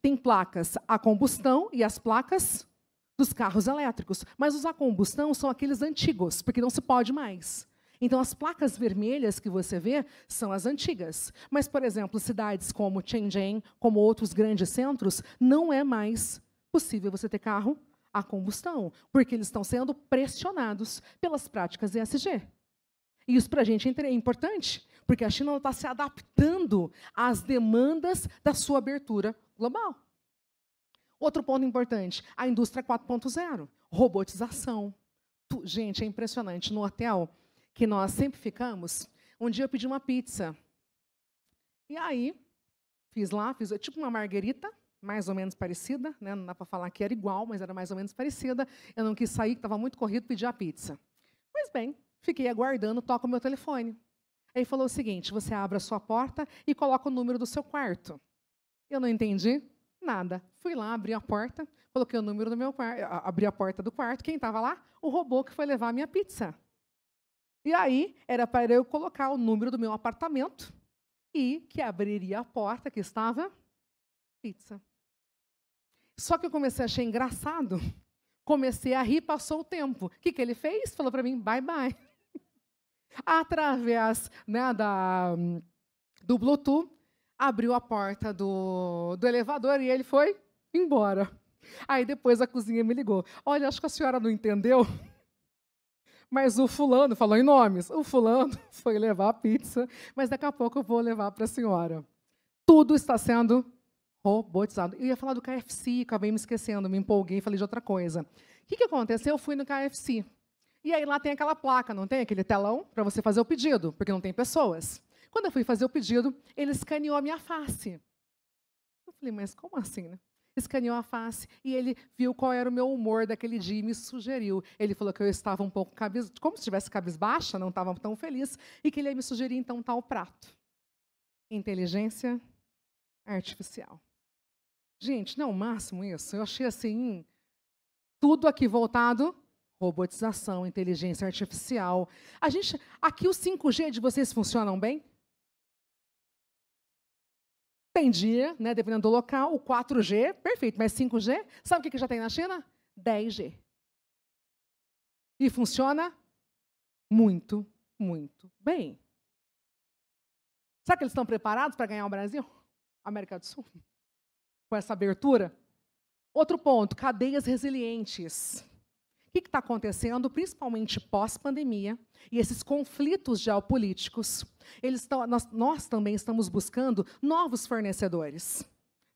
tem placas a combustão e as placas dos carros elétricos. Mas os a combustão são aqueles antigos, porque não se pode mais. Então, as placas vermelhas que você vê são as antigas. Mas, por exemplo, cidades como Shenzhen, como outros grandes centros, não é mais possível você ter carro a combustão, porque eles estão sendo pressionados pelas práticas ESG. E isso, para a gente, é importante, porque a China está se adaptando às demandas da sua abertura global. Outro ponto importante, a indústria 4.0, robotização. Gente, é impressionante. No hotel que nós sempre ficamos, um dia eu pedi uma pizza. E aí, fiz tipo uma marguerita, mais ou menos parecida, né? Não dá para falar que era igual, mas era mais ou menos parecida. Eu não quis sair, estava muito corrido, pedi a pizza. Pois bem, fiquei aguardando, toco o meu telefone. Aí falou o seguinte, você abre a sua porta e coloca o número do seu quarto. Eu não entendi nada. Fui lá, abri a porta, coloquei o número do meu quarto, abri a porta do quarto, quem estava lá? O robô que foi levar a minha pizza. E aí, era para eu colocar o número do meu apartamento e que abriria a porta, que estava pizza. Só que eu comecei a achar engraçado, comecei a rir, passou o tempo. O que ele fez? Falou para mim, bye, bye. Através, né, do Bluetooth, abriu a porta do elevador e ele foi embora. Aí depois a cozinha me ligou. Olha, acho que a senhora não entendeu, mas o fulano, falou em nomes, o fulano foi levar a pizza, mas daqui a pouco eu vou levar para a senhora. Tudo está sendo robotizado. Eu ia falar do KFC, acabei me esquecendo, me empolguei, falei de outra coisa. O que aconteceu? Eu fui no KFC. E aí lá tem aquela placa, não tem? Aquele telão para você fazer o pedido, porque não tem pessoas. Quando eu fui fazer o pedido, ele escaneou a minha face. Eu falei, mas como assim, né? Escaneou a face e ele viu qual era o meu humor daquele dia e me sugeriu. Ele falou que eu estava um pouco como se estivesse cabisbaixa, não estava tão feliz, e que ele ia me sugerir então tal prato. Inteligência artificial. Gente, não é o máximo isso? Eu achei assim, tudo aqui voltado, robotização, inteligência artificial. Aqui os 5G de vocês funcionam bem? Tem dia, né, dependendo do local, o 4G, perfeito, mas 5G, sabe o que já tem na China? 10G. E funciona muito, muito bem. Será que eles estão preparados para ganhar o Brasil? América do Sul? Com essa abertura? Outro ponto, cadeias resilientes. O que está acontecendo, principalmente pós-pandemia, e esses conflitos geopolíticos, nós também estamos buscando novos fornecedores,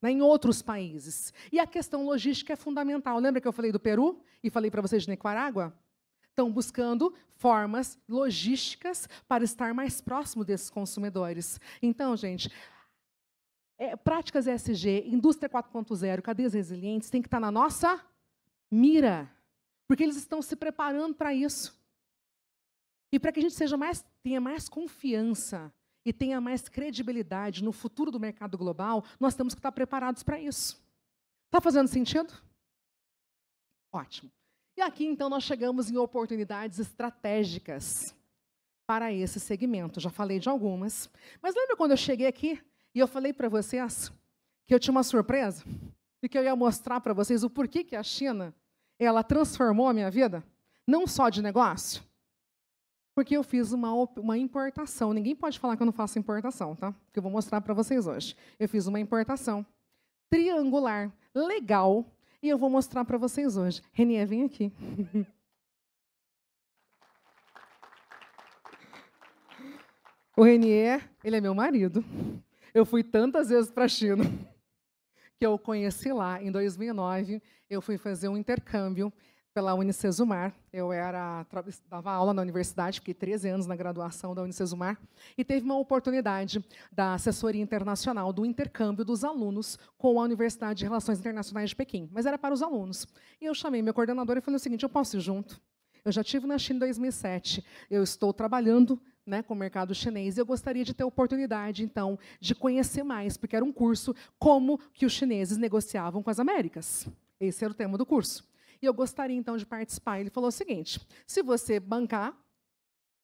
né, em outros países. E a questão logística é fundamental. Lembra que eu falei do Peru e falei para vocês de Nicarágua? Estão buscando formas logísticas para estar mais próximo desses consumidores. Então, gente, práticas ESG, indústria 4.0, cadeias resilientes, tem que estar na nossa mira, porque eles estão se preparando para isso. E para que a gente tenha mais confiança e tenha mais credibilidade no futuro do mercado global, nós temos que estar preparados para isso. Está fazendo sentido? Ótimo. E aqui, então, nós chegamos em oportunidades estratégicas para esse segmento. Já falei de algumas. Mas lembra quando eu cheguei aqui e eu falei para vocês que eu tinha uma surpresa? E que eu ia mostrar para vocês o porquê que a China ela transformou a minha vida? Não só de negócio. Porque eu fiz uma importação. Ninguém pode falar que eu não faço importação, tá? Que eu vou mostrar para vocês hoje. Eu fiz uma importação triangular, legal, e eu vou mostrar para vocês hoje. Renier, vem aqui. O Renier, ele é meu marido. Eu fui tantas vezes para a China que eu o conheci lá. Em 2009, eu fui fazer um intercâmbio pela Unicesumar. Eu dava aula na universidade, fiquei 13 anos na graduação da Unicesumar, e teve uma oportunidade da assessoria internacional do intercâmbio dos alunos com a Universidade de Relações Internacionais de Pequim, mas era para os alunos. E eu chamei meu coordenador e falei o seguinte, eu posso ir junto? Eu já estive na China em 2007, eu estou trabalhando, né, com o mercado chinês, e eu gostaria de ter a oportunidade, então, de conhecer mais, porque era um curso como que os chineses negociavam com as Américas. Esse era o tema do curso. E eu gostaria, então, de participar. Ele falou o seguinte, se você bancar,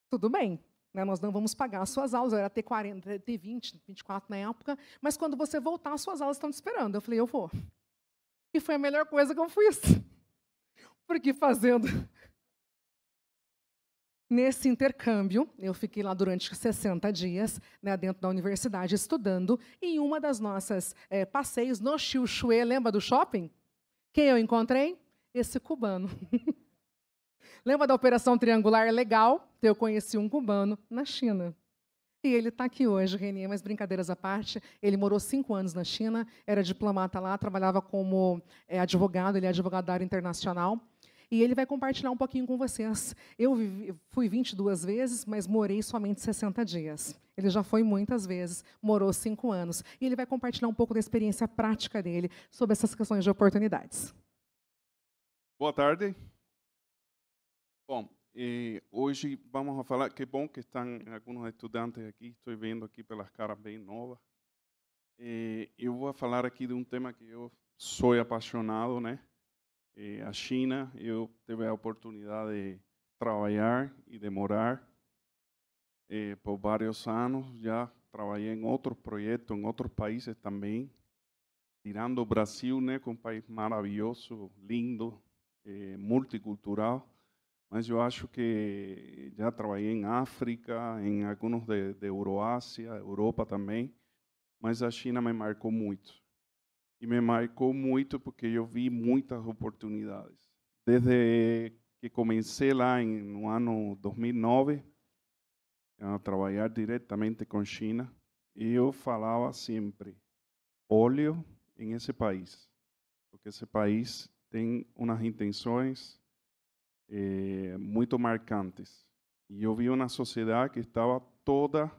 tudo bem, né, nós não vamos pagar as suas aulas, eu era T40, T20, 24 na época, mas quando você voltar, as suas aulas estão te esperando. Eu falei, eu vou. E foi a melhor coisa que eu fiz. Porque fazendo... Nesse intercâmbio, eu fiquei lá durante 60 dias, né, dentro da universidade, estudando, e em uma das nossas passeios no Xiuxue, lembra do shopping? Quem eu encontrei? Esse cubano. Lembra da Operação Triangular Legal? Eu conheci um cubano na China. E ele está aqui hoje, Renier, mas brincadeiras à parte, ele morou 5 anos na China, era diplomata lá, trabalhava como advogado, ele é advogado da área internacional, e ele vai compartilhar um pouquinho com vocês. Eu fui 22 vezes, mas morei somente 60 dias. Ele já foi muitas vezes, morou 5 anos. E ele vai compartilhar um pouco da experiência prática dele sobre essas questões de oportunidades. Boa tarde. Bom, hoje vamos a falar, que bom que estão alguns estudantes aqui, estou vendo aqui pelas caras bem novas. Eu vou falar aqui de um tema que eu sou apaixonado, né? A China, eu tive a oportunidade de trabalhar e de morar por vários anos. Já trabalhei em outros projetos, em outros países também. Tirando o Brasil, né, que é um país maravilhoso, lindo, multicultural. Mas eu acho que já trabalhei em África, em alguns de Euroásia, Europa também. Mas a China me marcou muito. E me marcou muito porque eu vi muitas oportunidades. Desde que comecei lá no ano 2009 a trabalhar diretamente com China, e eu falava sempre, olho em esse país, porque esse país tem umas intenções muito marcantes. E eu vi uma sociedade que estava toda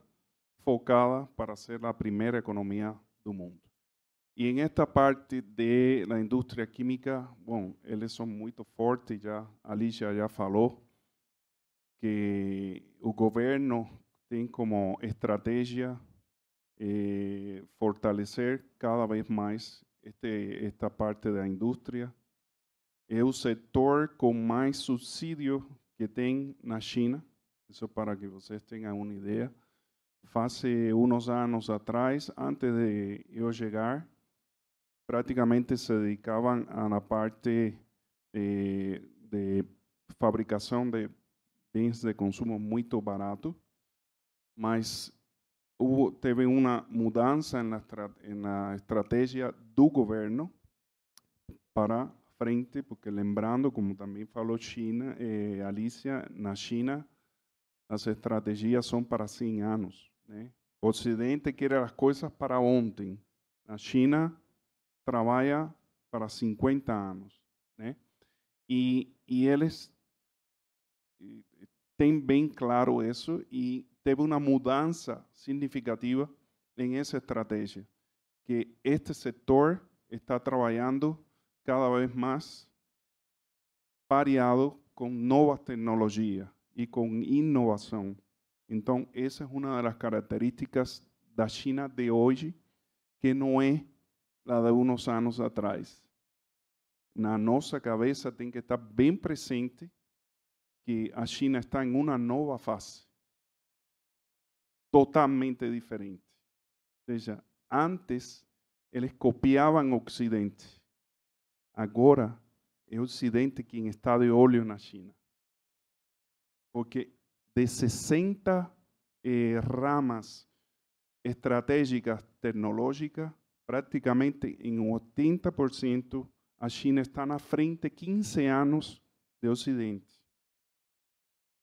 focada para ser a primeira economia do mundo. E em esta parte da indústria química, bom, eles são muito fortes, já a Alicia já falou que o governo tem como estratégia fortalecer cada vez mais esta parte da indústria. É o setor com mais subsídio que tem na China, isso para que vocês tenham uma ideia. Faz uns anos atrás, antes de eu chegar, praticamente se dedicavam a la parte de fabricação de bens de consumo muito barato, mas teve uma mudança na estratégia do governo para frente, porque lembrando, como também falou China, Alicia, na China as estratégias são para 100 anos, né? O Ocidente quer as coisas para ontem. A China trabalha para 50 anos, né? E eles têm bem claro isso e teve uma mudança significativa em essa estratégia, que este setor está trabalhando cada vez mais pareado com novas tecnologias e com inovação. Então, essa é uma das características da China de hoje, que não é a de uns anos atrás. Na nossa cabeça tem que estar bem presente que a China está em uma nova fase, totalmente diferente. Ou seja, antes eles copiavam o Ocidente. Agora é o Ocidente quem está de olho na China. Porque de 60 ramas estratégicas tecnológicas, praticamente em 80%, a China está na frente 15 anos do Ocidente.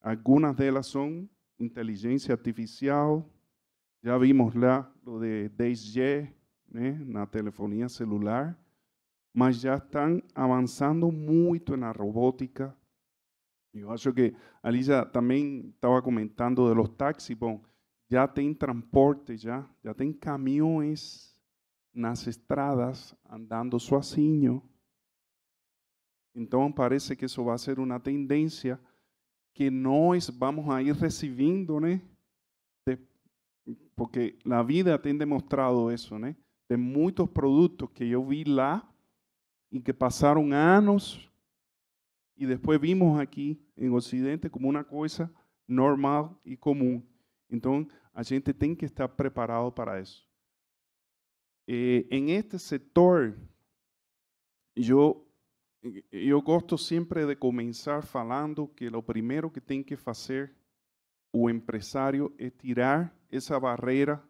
Algunas delas são inteligência artificial, já vimos lá o de 10G, né, na telefonia celular, mas já estão avançando muito na robótica. Eu acho que a Lígia também estava comentando de los táxis. Bom, já tem transporte, já tem caminhões nas estradas andando sozinho. Então parece que isso vai ser uma tendência que nós vamos a ir recebendo, né? Porque a vida tem demonstrado isso, né? Tem muitos produtos que eu vi lá e que passaram anos e depois vimos aqui em Ocidente como uma coisa normal e comum. Então, a gente tem que estar preparado para isso. Em este setor, eu gosto sempre de começar falando que o primeiro que tem que fazer o empresário é tirar essa barreira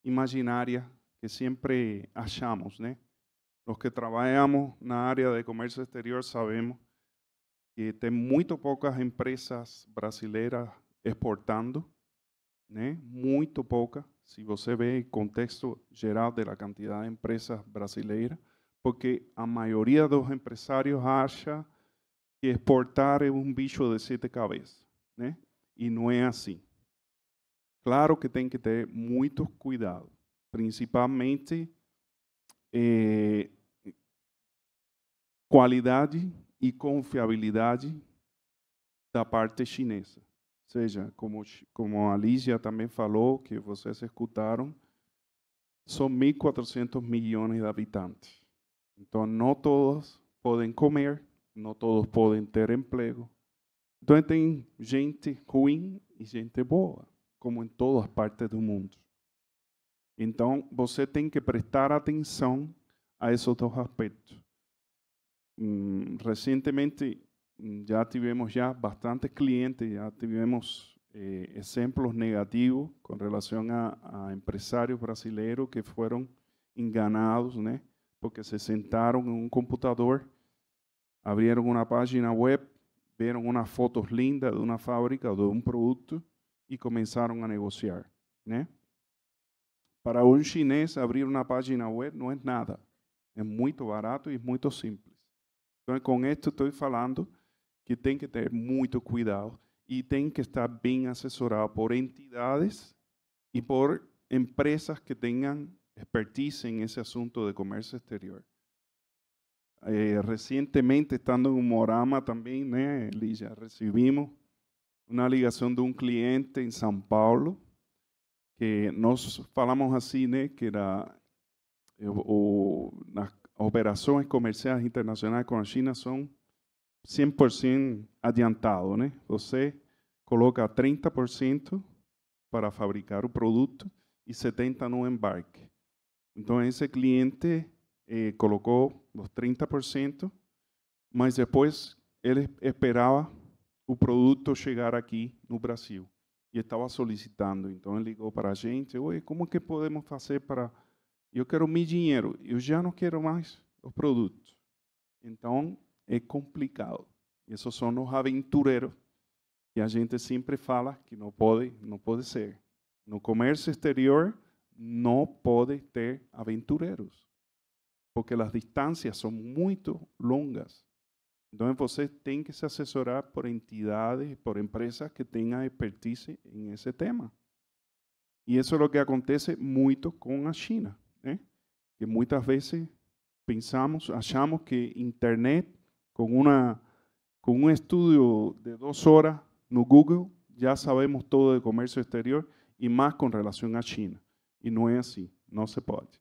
imaginária que sempre achamos, né? Os que trabalhamos na área de comércio exterior sabemos que tem muito poucas empresas brasileiras exportando, né? Muito poucas, se você vê o contexto geral da quantidade de empresas brasileiras, porque a maioria dos empresários acha que exportar é um bicho de 7 cabeças, né? E não é assim. Claro que tem que ter muito cuidado, principalmente qualidade e confiabilidade da parte chinesa. Ou seja, como a Lígia também falou, que vocês escutaram, são 1.400 milhões de habitantes. Então, não todos podem comer, não todos podem ter emprego. Então, tem gente ruim e gente boa, como em todas as partes do mundo. Então, você tem que prestar atenção a esses dois aspectos. Recentemente, já tivemos bastantes clientes, já tivemos exemplos negativos com relação a empresários brasileiros que foram enganados, né? Porque se sentaram em um computador, abriram uma página web vieron unas fotos lindas de una fábrica o de un producto y comenzaron a negociar, ¿no? Para un chinés abrir una página web no es nada, es muy barato y es muy simple. Entonces, com esto estou falando que tem que ter muito cuidado e tem que estar bem assessorado por entidades e por empresas que tenham expertise em esse assunto de comércio exterior. Recentemente, estando em Morama também, né, Lígia, recebimos uma ligação de um cliente em São Paulo, que nós falamos assim, né, que era nas operações comerciais internacionais com a China são 100% adiantado, né? Você coloca 30% para fabricar o produto e 70% no embarque. Então, esse cliente colocou os 30%, mas depois ele esperava o produto chegar aqui no Brasil e estava solicitando. Então, ele ligou para a gente: oi, como que podemos fazer para... Eu quero meu dinheiro, eu já não quero mais os produtos. Então, é complicado. E esses são os aventureiros que a gente sempre fala que não pode ser. No comércio exterior, não pode ter aventureiros, porque as distâncias são muito longas. Então, você tem que se assessorar por entidades, por empresas que tenham expertise em esse tema. E isso é o que acontece muito com a China, né? Que muitas vezes achamos que internet, com um estudo de 2 horas no Google, já sabemos todo de comércio exterior e mais com relação à China. E não é assim, não se pode.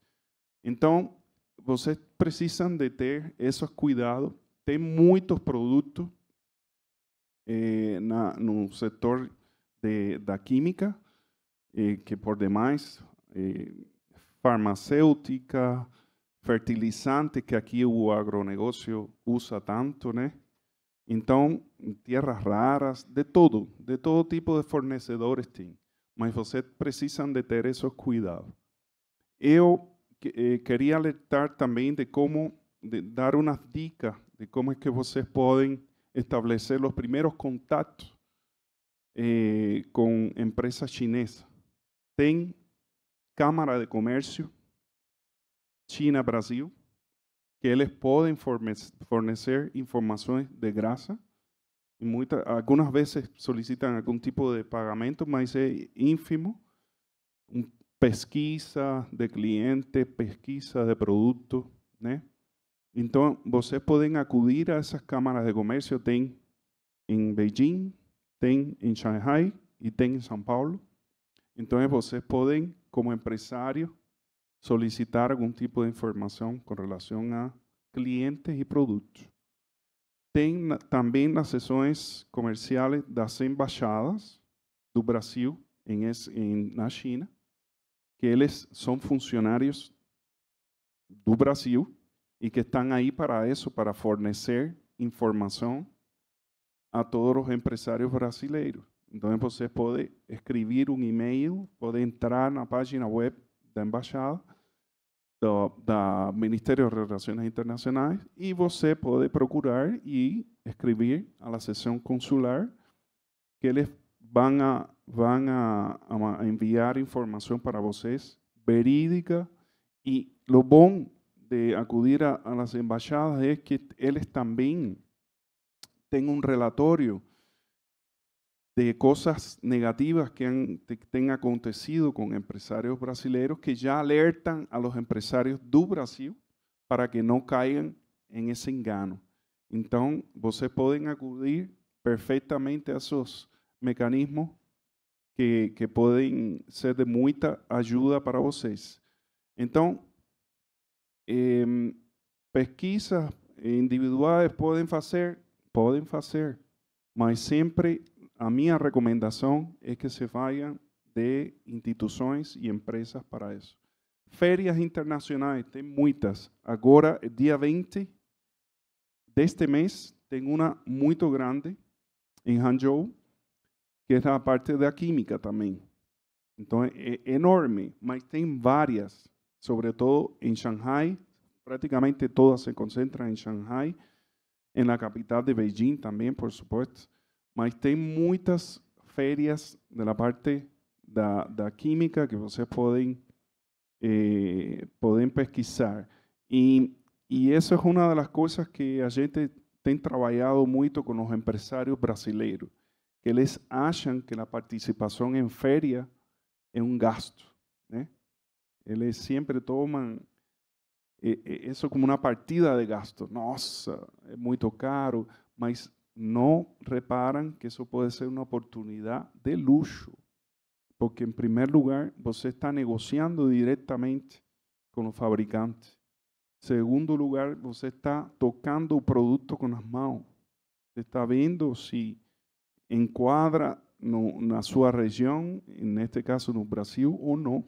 Então, vocês precisam de ter esses cuidados. Tem muitos produtos no setor da química, que por demais, farmacêutica, fertilizante, que aqui o agronegócio usa tanto, né? Então, terras raras, de todo tipo de fornecedores tem. Mas vocês precisam de ter esses cuidados. Eu queria alertar também de dar umas dicas de como é que vocês podem estabelecer os primeiros contatos com empresas chinesas. Tem Câmara de Comércio China-Brasil, que eles podem fornecer informações de graça. E algumas vezes solicitam algum tipo de pagamento, mas é ínfimo. Pesquisa de cliente, pesquisa de produto, né? Então, vocês podem acudir a essas câmaras de comércio. Tem em Beijing, tem em Shanghai e tem em São Paulo. Então, vocês podem, como empresário, solicitar algum tipo de informação com relação a clientes e produtos. Tem também nas sessões comerciais das embaixadas do Brasil na China, que eles são funcionários do Brasil e que estão aí para isso, para fornecer informação a todos os empresários brasileiros. Então, você pode escrever um e-mail, pode entrar na página web da embaixada, do Ministério de Relações Internacionais, e você pode procurar e escrever à seção consular, que eles vão a enviar informação para vocês, verídica. E o bom de acudir a las embaixadas é que eles também têm um relatório de coisas negativas que têm acontecido com empresários brasileiros, que já alertam a los empresários do Brasil para que não caiam em esse engano. Então, vocês podem acudir perfeitamente a esses mecanismos que podem ser de muita ajuda para vocês. Então, pesquisas individuais podem fazer, mas sempre a minha recomendação é que se vayan de instituições e empresas para isso. Férias internacionais, tem muitas. Agora, dia 20 deste mês, tem uma muito grande em Hangzhou, que é a parte da química também. Então, é enorme, mas tem várias, sobretudo em Shanghai. Praticamente todas se concentram em Shanghai. na capital de Beijing também, por supuesto, mas tem muitas feiras da parte da química que vocês podem pesquisar. E essa é uma das coisas que a gente tem trabalhado muito com os empresários brasileiros, que eles acham que a participação em feira é um gasto, né? Eles sempre tomam isso como uma partida de gasto. Nossa, é muito caro, mas não reparam que isso pode ser uma oportunidade de luxo, porque, em primeiro lugar, você está negociando diretamente com o fabricante. Em segundo lugar, você está tocando o produto com as mãos. Você está vendo se enquadra na sua região, neste caso no Brasil, ou não.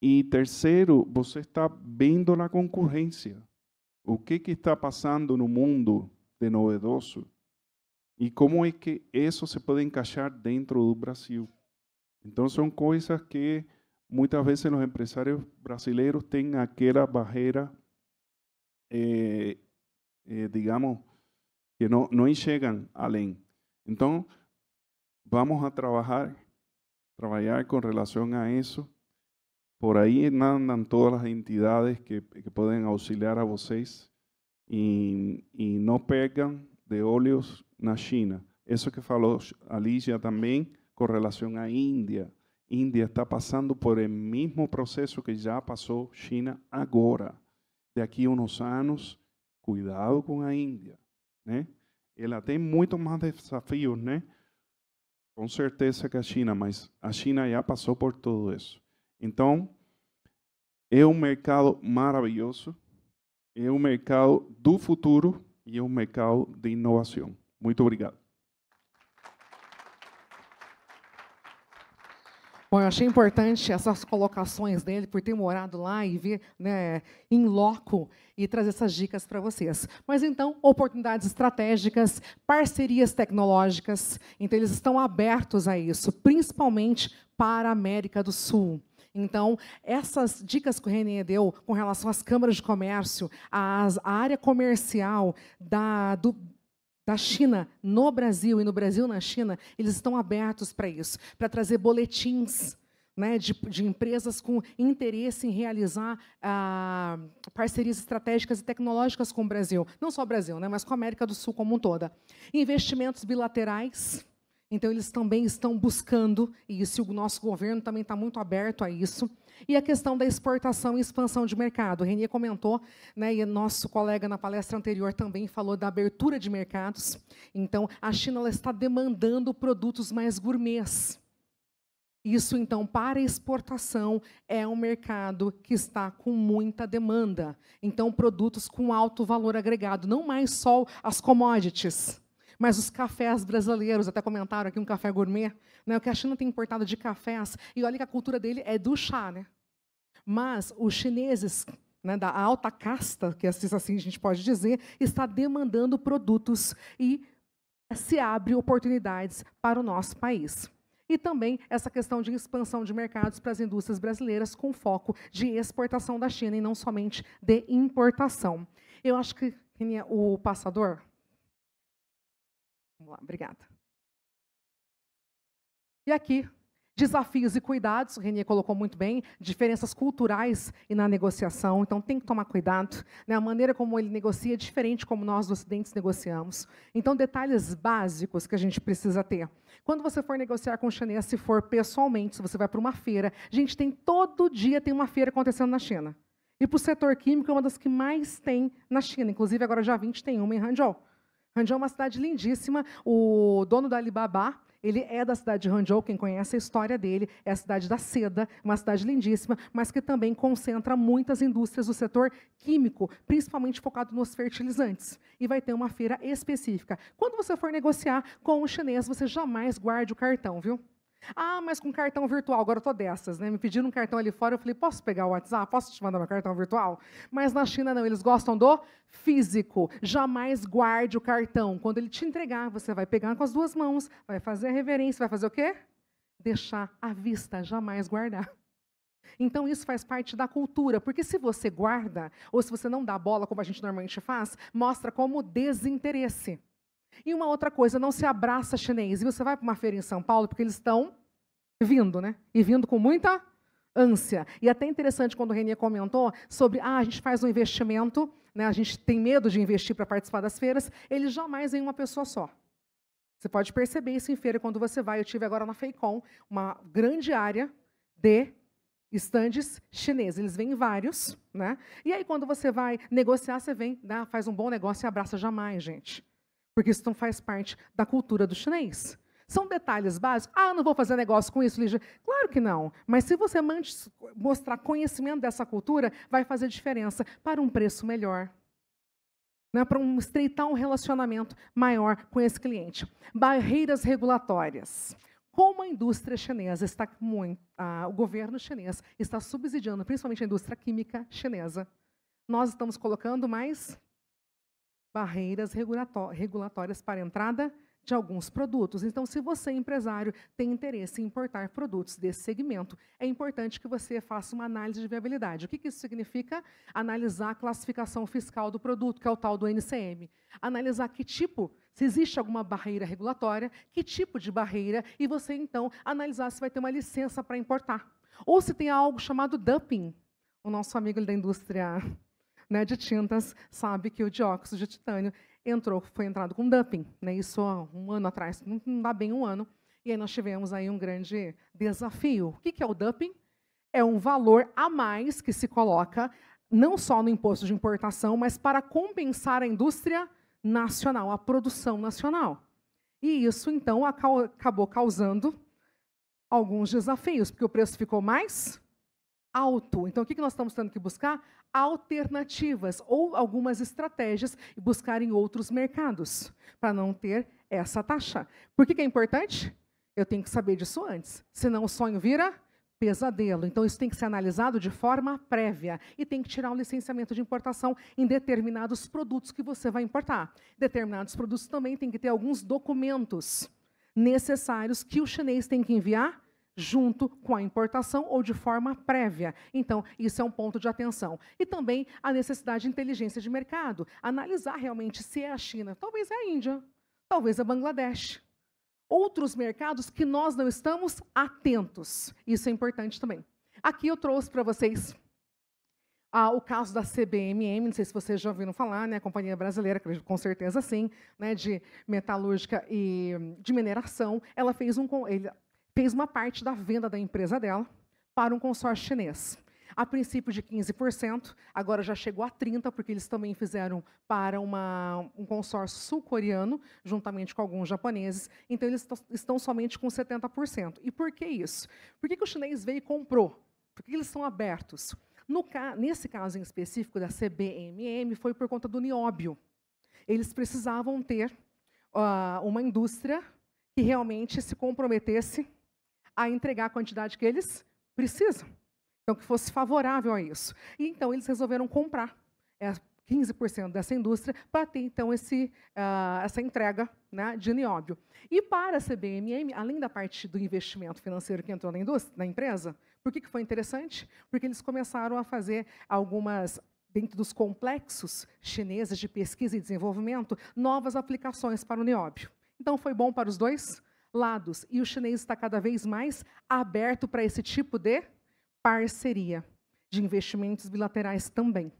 E terceiro, você está vendo a concorrência. O que está passando no mundo de novedoso e como é que isso se pode encaixar dentro do Brasil. Então, são coisas que muitas vezes os empresários brasileiros têm aquela barreira, digamos, que não enxergam além. Então, vamos a trabalhar com relação a isso. Por aí andam todas as entidades que podem auxiliar a vocês e não pegam de óleos na China. Isso que falou a Lígia também com relação à Índia. Índia está passando por o mesmo processo que já passou China agora. Daqui a uns anos, cuidado com a Índia, né? Ela tem muito mais desafios, né? Com certeza que a China, mas a China já passou por tudo isso. Então, é um mercado maravilhoso, é um mercado do futuro e é um mercado de inovação. Muito obrigado. Bom, eu achei importante essas colocações dele, por ter morado lá e ver, né, em loco e trazer essas dicas para vocês. Mas, então, oportunidades estratégicas, parcerias tecnológicas, então eles estão abertos a isso, principalmente para a América do Sul. Então, essas dicas que o René deu com relação às câmaras de comércio, a área comercial da China no Brasil e no Brasil na China, eles estão abertos para isso, para trazer boletins, né, de empresas com interesse em realizar parcerias estratégicas e tecnológicas com o Brasil. Não só o Brasil, né, mas com a América do Sul como um todo. Investimentos bilaterais. Então, eles também estão buscando isso, e o nosso governo também está muito aberto a isso. E a questão da exportação e expansão de mercado. O René comentou, né, e nosso colega na palestra anterior também falou da abertura de mercados. Então, a China ela está demandando produtos mais gourmets. Isso, então, para exportação, é um mercado que está com muita demanda. Então, produtos com alto valor agregado, não mais só as commodities, mas os cafés brasileiros, até comentaram aqui um café gourmet, né? O que a China tem importado de cafés, e olha que a cultura dele é do chá, né? Mas os chineses, né, da alta casta, que assim a gente pode dizer, está demandando produtos e se abre oportunidades para o nosso país. E também essa questão de expansão de mercados para as indústrias brasileiras com foco de exportação da China e não somente de importação. Eu acho que o passador... Vamos lá, obrigada. E aqui, desafios e cuidados, o René colocou muito bem, diferenças culturais e na negociação, então tem que tomar cuidado, né? A maneira como ele negocia é diferente como nós do Ocidente negociamos. Então, detalhes básicos que a gente precisa ter. Quando você for negociar com o chinês, se for pessoalmente, se você vai para uma feira, gente, todo dia tem uma feira acontecendo na China. E para o setor químico é uma das que mais tem na China, inclusive agora dia 20 tem uma em Hangzhou. Hangzhou é uma cidade lindíssima, o dono da Alibaba, ele é da cidade de Hangzhou, quem conhece a história dele, é a cidade da seda, uma cidade lindíssima, mas que também concentra muitas indústrias do setor químico, principalmente focado nos fertilizantes. E vai ter uma feira específica. Quando você for negociar com o chinês, você jamais guarde o cartão, viu? Ah, mas com cartão virtual, agora eu estou dessas, né? Me pediram um cartão ali fora, eu falei, posso pegar o WhatsApp? Posso te mandar meu cartão virtual? Mas na China não, eles gostam do físico. Jamais guarde o cartão. Quando ele te entregar, você vai pegar com as duas mãos, vai fazer a reverência, vai fazer o quê? Deixar à vista, jamais guardar. Então, isso faz parte da cultura, porque se você guarda, ou se você não dá bola, como a gente normalmente faz, mostra como desinteresse. E uma outra coisa, não se abraça chinês. E você vai para uma feira em São Paulo, porque eles estão vindo, né? E vindo com muita ânsia. E até interessante quando o Renier comentou sobre, a gente faz um investimento, né? A gente tem medo de investir para participar das feiras, eles jamais vêm uma pessoa só. Você pode perceber isso em feira quando você vai. Eu tive agora na FEICOM uma grande área de estandes chineses. Eles vêm vários, né? E aí, quando você vai negociar, você vem, faz um bom negócio e abraça jamais, gente. Porque isso não faz parte da cultura do chinês. São detalhes básicos. Não vou fazer negócio com isso, Lígia. Claro que não. Mas se você mostrar conhecimento dessa cultura, vai fazer diferença para um preço melhor. Né, para estreitar um relacionamento maior com esse cliente. Barreiras regulatórias. Como a indústria chinesa está o governo chinês está subsidiando, principalmente a indústria química chinesa, nós estamos colocando mais barreiras regulatórias para a entrada de alguns produtos. Então, se você, empresário, tem interesse em importar produtos desse segmento, é importante que você faça uma análise de viabilidade. O que isso significa? Analisar a classificação fiscal do produto, que é o tal do NCM. Analisar que tipo, se existe alguma barreira regulatória, que tipo de barreira, e você, então, analisar se vai ter uma licença para importar. Ou se tem algo chamado dumping. O nosso amigo da indústria, né, de tintas sabe que o dióxido de titânio foi entrado com dumping, né, isso há um ano atrás, não dá bem um ano, e aí nós tivemos aí um grande desafio. O que é o dumping? É um valor a mais que se coloca, não só no imposto de importação, mas para compensar a indústria nacional, a produção nacional. E isso, então, acabou causando alguns desafios, porque o preço ficou mais alto. Então, o que nós estamos tendo que buscar? Alternativas ou algumas estratégias e buscar em outros mercados para não ter essa taxa. Por que é importante? Eu tenho que saber disso antes, senão o sonho vira pesadelo. Então, isso tem que ser analisado de forma prévia e tem que tirar o licenciamento de importação em determinados produtos que você vai importar. Determinados produtos também tem que ter alguns documentos necessários que o chinês tem que enviar junto com a importação ou de forma prévia. Então, isso é um ponto de atenção. E também a necessidade de inteligência de mercado. Analisar realmente se é a China, talvez é a Índia, talvez é Bangladesh. Outros mercados que nós não estamos atentos. Isso é importante também. Aqui eu trouxe para vocês o caso da CBMM, não sei se vocês já ouviram falar, né, a Companhia Brasileira, com certeza sim, né, de metalúrgica e de mineração. Ela fez uma parte da venda da empresa dela para um consórcio chinês. A princípio de 15%, agora já chegou a 30%, porque eles também fizeram para um consórcio sul-coreano, juntamente com alguns japoneses. Então, eles estão somente com 70%. E por que isso? Por que o chinês veio e comprou? Por que eles estão abertos? Nesse caso em específico da CBMM, foi por conta do nióbio. Eles precisavam ter uma indústria que realmente se comprometesse a entregar a quantidade que eles precisam. Então, que fosse favorável a isso. E, então, eles resolveram comprar 15% dessa indústria para ter, então, essa entrega, né, de nióbio. E para a CBMM, além da parte do investimento financeiro que entrou na empresa, por que foi interessante? Porque eles começaram a fazer dentro dos complexos chineses de pesquisa e desenvolvimento, novas aplicações para o nióbio. Então, foi bom para os dois lados. E o chinês está cada vez mais aberto para esse tipo de parceria, de investimentos bilaterais também.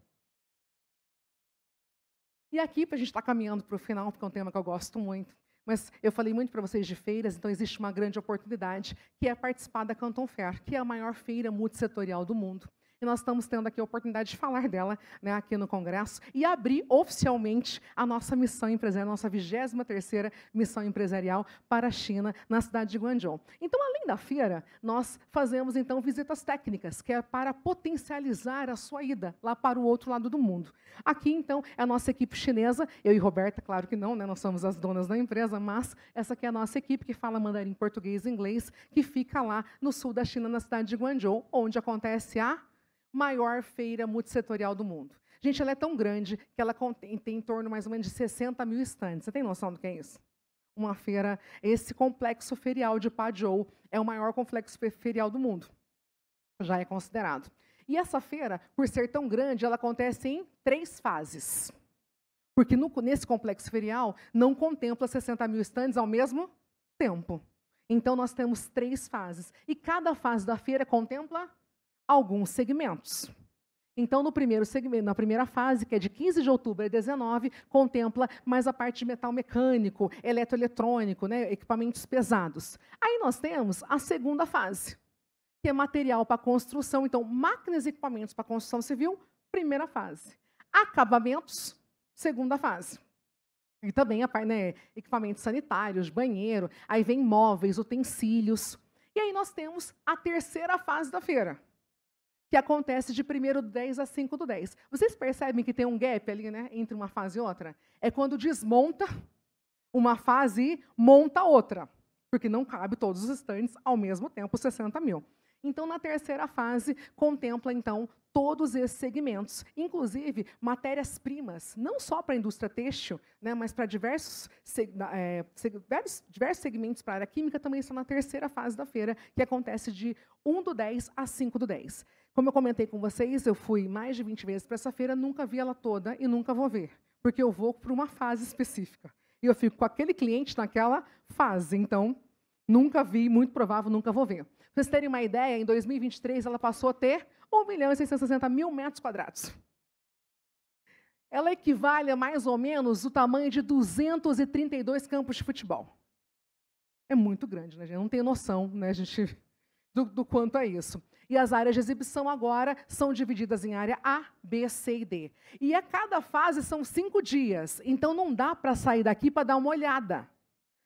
E aqui, para a gente estar caminhando para o final, porque é um tema que eu gosto muito, mas eu falei muito para vocês de feiras, então existe uma grande oportunidade, que é participar da Canton Fair, que é a maior feira multissetorial do mundo. E nós estamos tendo aqui a oportunidade de falar dela, né, aqui no Congresso e abrir oficialmente a nossa missão empresarial, nossa 23ª missão empresarial para a China, na cidade de Guangzhou. Então, além da feira, nós fazemos, então, visitas técnicas, que é para potencializar a sua ida lá para o outro lado do mundo. Aqui, então, é a nossa equipe chinesa, eu e Roberta, claro que não, né, nós somos as donas da empresa, mas essa aqui é a nossa equipe que fala mandarim, português e inglês, que fica lá no sul da China, na cidade de Guangzhou, onde acontece a maior feira multissetorial do mundo. Gente, ela é tão grande que ela tem em torno mais ou menos de 60 mil estandes. Você tem noção do que é isso? Uma feira, esse complexo ferial de Pazhou é o maior complexo ferial do mundo. Já é considerado. E essa feira, por ser tão grande, ela acontece em 3 fases. Porque nesse complexo ferial não contempla 60 mil estandes ao mesmo tempo. Então, nós temos 3 fases. E cada fase da feira contempla alguns segmentos. Então, no primeiro segmento, na primeira fase, que é de 15 de outubro a 19, contempla mais a parte de metal mecânico, eletroeletrônico, né, equipamentos pesados. Aí nós temos a segunda fase, que é material para construção. Então, máquinas e equipamentos para construção civil, primeira fase. Acabamentos, segunda fase. E também equipamentos sanitários, banheiro, aí vem móveis, utensílios. E aí nós temos a terceira fase da feira, que acontece de 1º/10 a 5/10. Vocês percebem que tem um gap ali, né, entre uma fase e outra? É quando desmonta uma fase e monta outra, porque não cabe todos os estandes ao mesmo tempo, 60 mil. Então, na terceira fase, contempla, então, todos esses segmentos, inclusive matérias-primas, não só para a indústria têxtil, né, mas para diversos segmentos para a área química, também estão na terceira fase da feira, que acontece de 1/10 a 5/10. Como eu comentei com vocês, eu fui mais de 20 vezes para essa feira, nunca vi ela toda e nunca vou ver, porque eu vou para uma fase específica. E eu fico com aquele cliente naquela fase, então, nunca vi, muito provável, nunca vou ver. Para vocês terem uma ideia, em 2023, ela passou a ter 1.660.000 metros quadrados. Ela equivale a mais ou menos o tamanho de 232 campos de futebol. É muito grande, né, gente? Não tem noção, né, gente, do quanto é isso. E as áreas de exibição agora são divididas em área A, B, C e D. E a cada fase são 5 dias, então não dá para sair daqui para dar uma olhada.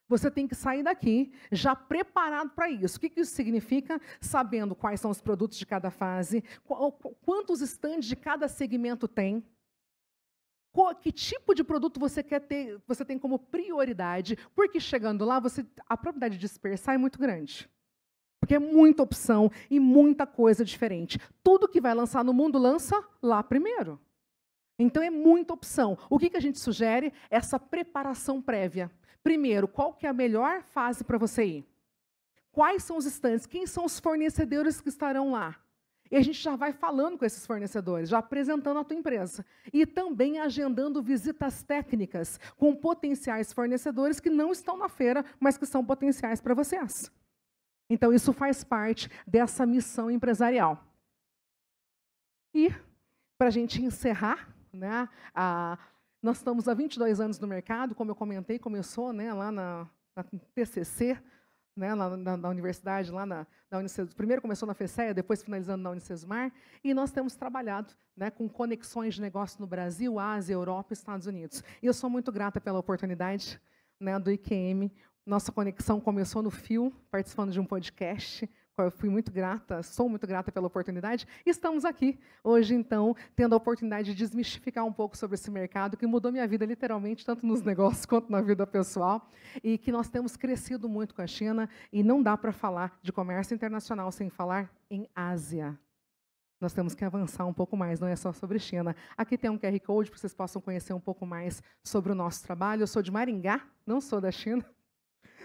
Você tem que sair daqui já preparado para isso. O que isso significa? Sabendo quais são os produtos de cada fase, quantos estandes de cada segmento tem, que tipo de produto você quer ter, você tem como prioridade, porque chegando lá, a probabilidade de dispersar é muito grande. Porque é muita opção e muita coisa diferente. Tudo que vai lançar no mundo, lança lá primeiro. Então, é muita opção. O que a gente sugere? Essa preparação prévia. Primeiro, qual que é a melhor fase para você ir? Quais são os estandes? Quem são os fornecedores que estarão lá? E a gente já vai falando com esses fornecedores, já apresentando a tua empresa. E também agendando visitas técnicas com potenciais fornecedores que não estão na feira, mas que são potenciais para vocês. Então, isso faz parte dessa missão empresarial. E, para a gente encerrar, né, nós estamos há 22 anos no mercado, como eu comentei, começou, né, lá na TCC, né, na universidade, lá na Unicesumar. Primeiro começou na FECEA, depois finalizando na Unicesumar, e nós temos trabalhado, né, com conexões de negócio no Brasil, Ásia, Europa e Estados Unidos. E eu sou muito grata pela oportunidade, né, do IQM. Nossa conexão começou no Fio, participando de um podcast. Eu fui muito grata, sou muito grata pela oportunidade. E estamos aqui hoje, então, tendo a oportunidade de desmistificar um pouco sobre esse mercado, que mudou minha vida, literalmente, tanto nos negócios quanto na vida pessoal, e que nós temos crescido muito com a China, e não dá para falar de comércio internacional sem falar em Ásia. Nós temos que avançar um pouco mais, não é só sobre China. Aqui tem um QR Code para que vocês possam conhecer um pouco mais sobre o nosso trabalho. Eu sou de Maringá, não sou da China.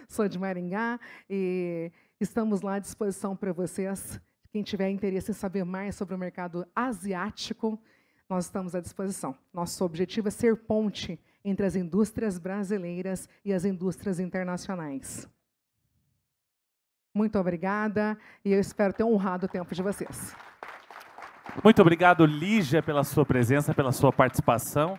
Sou de Maringá e estamos lá à disposição para vocês. Quem tiver interesse em saber mais sobre o mercado asiático, nós estamos à disposição. Nosso objetivo é ser ponte entre as indústrias brasileiras e as indústrias internacionais. Muito obrigada e eu espero ter honrado o tempo de vocês. Muito obrigado, Lígia, pela sua presença, pela sua participação.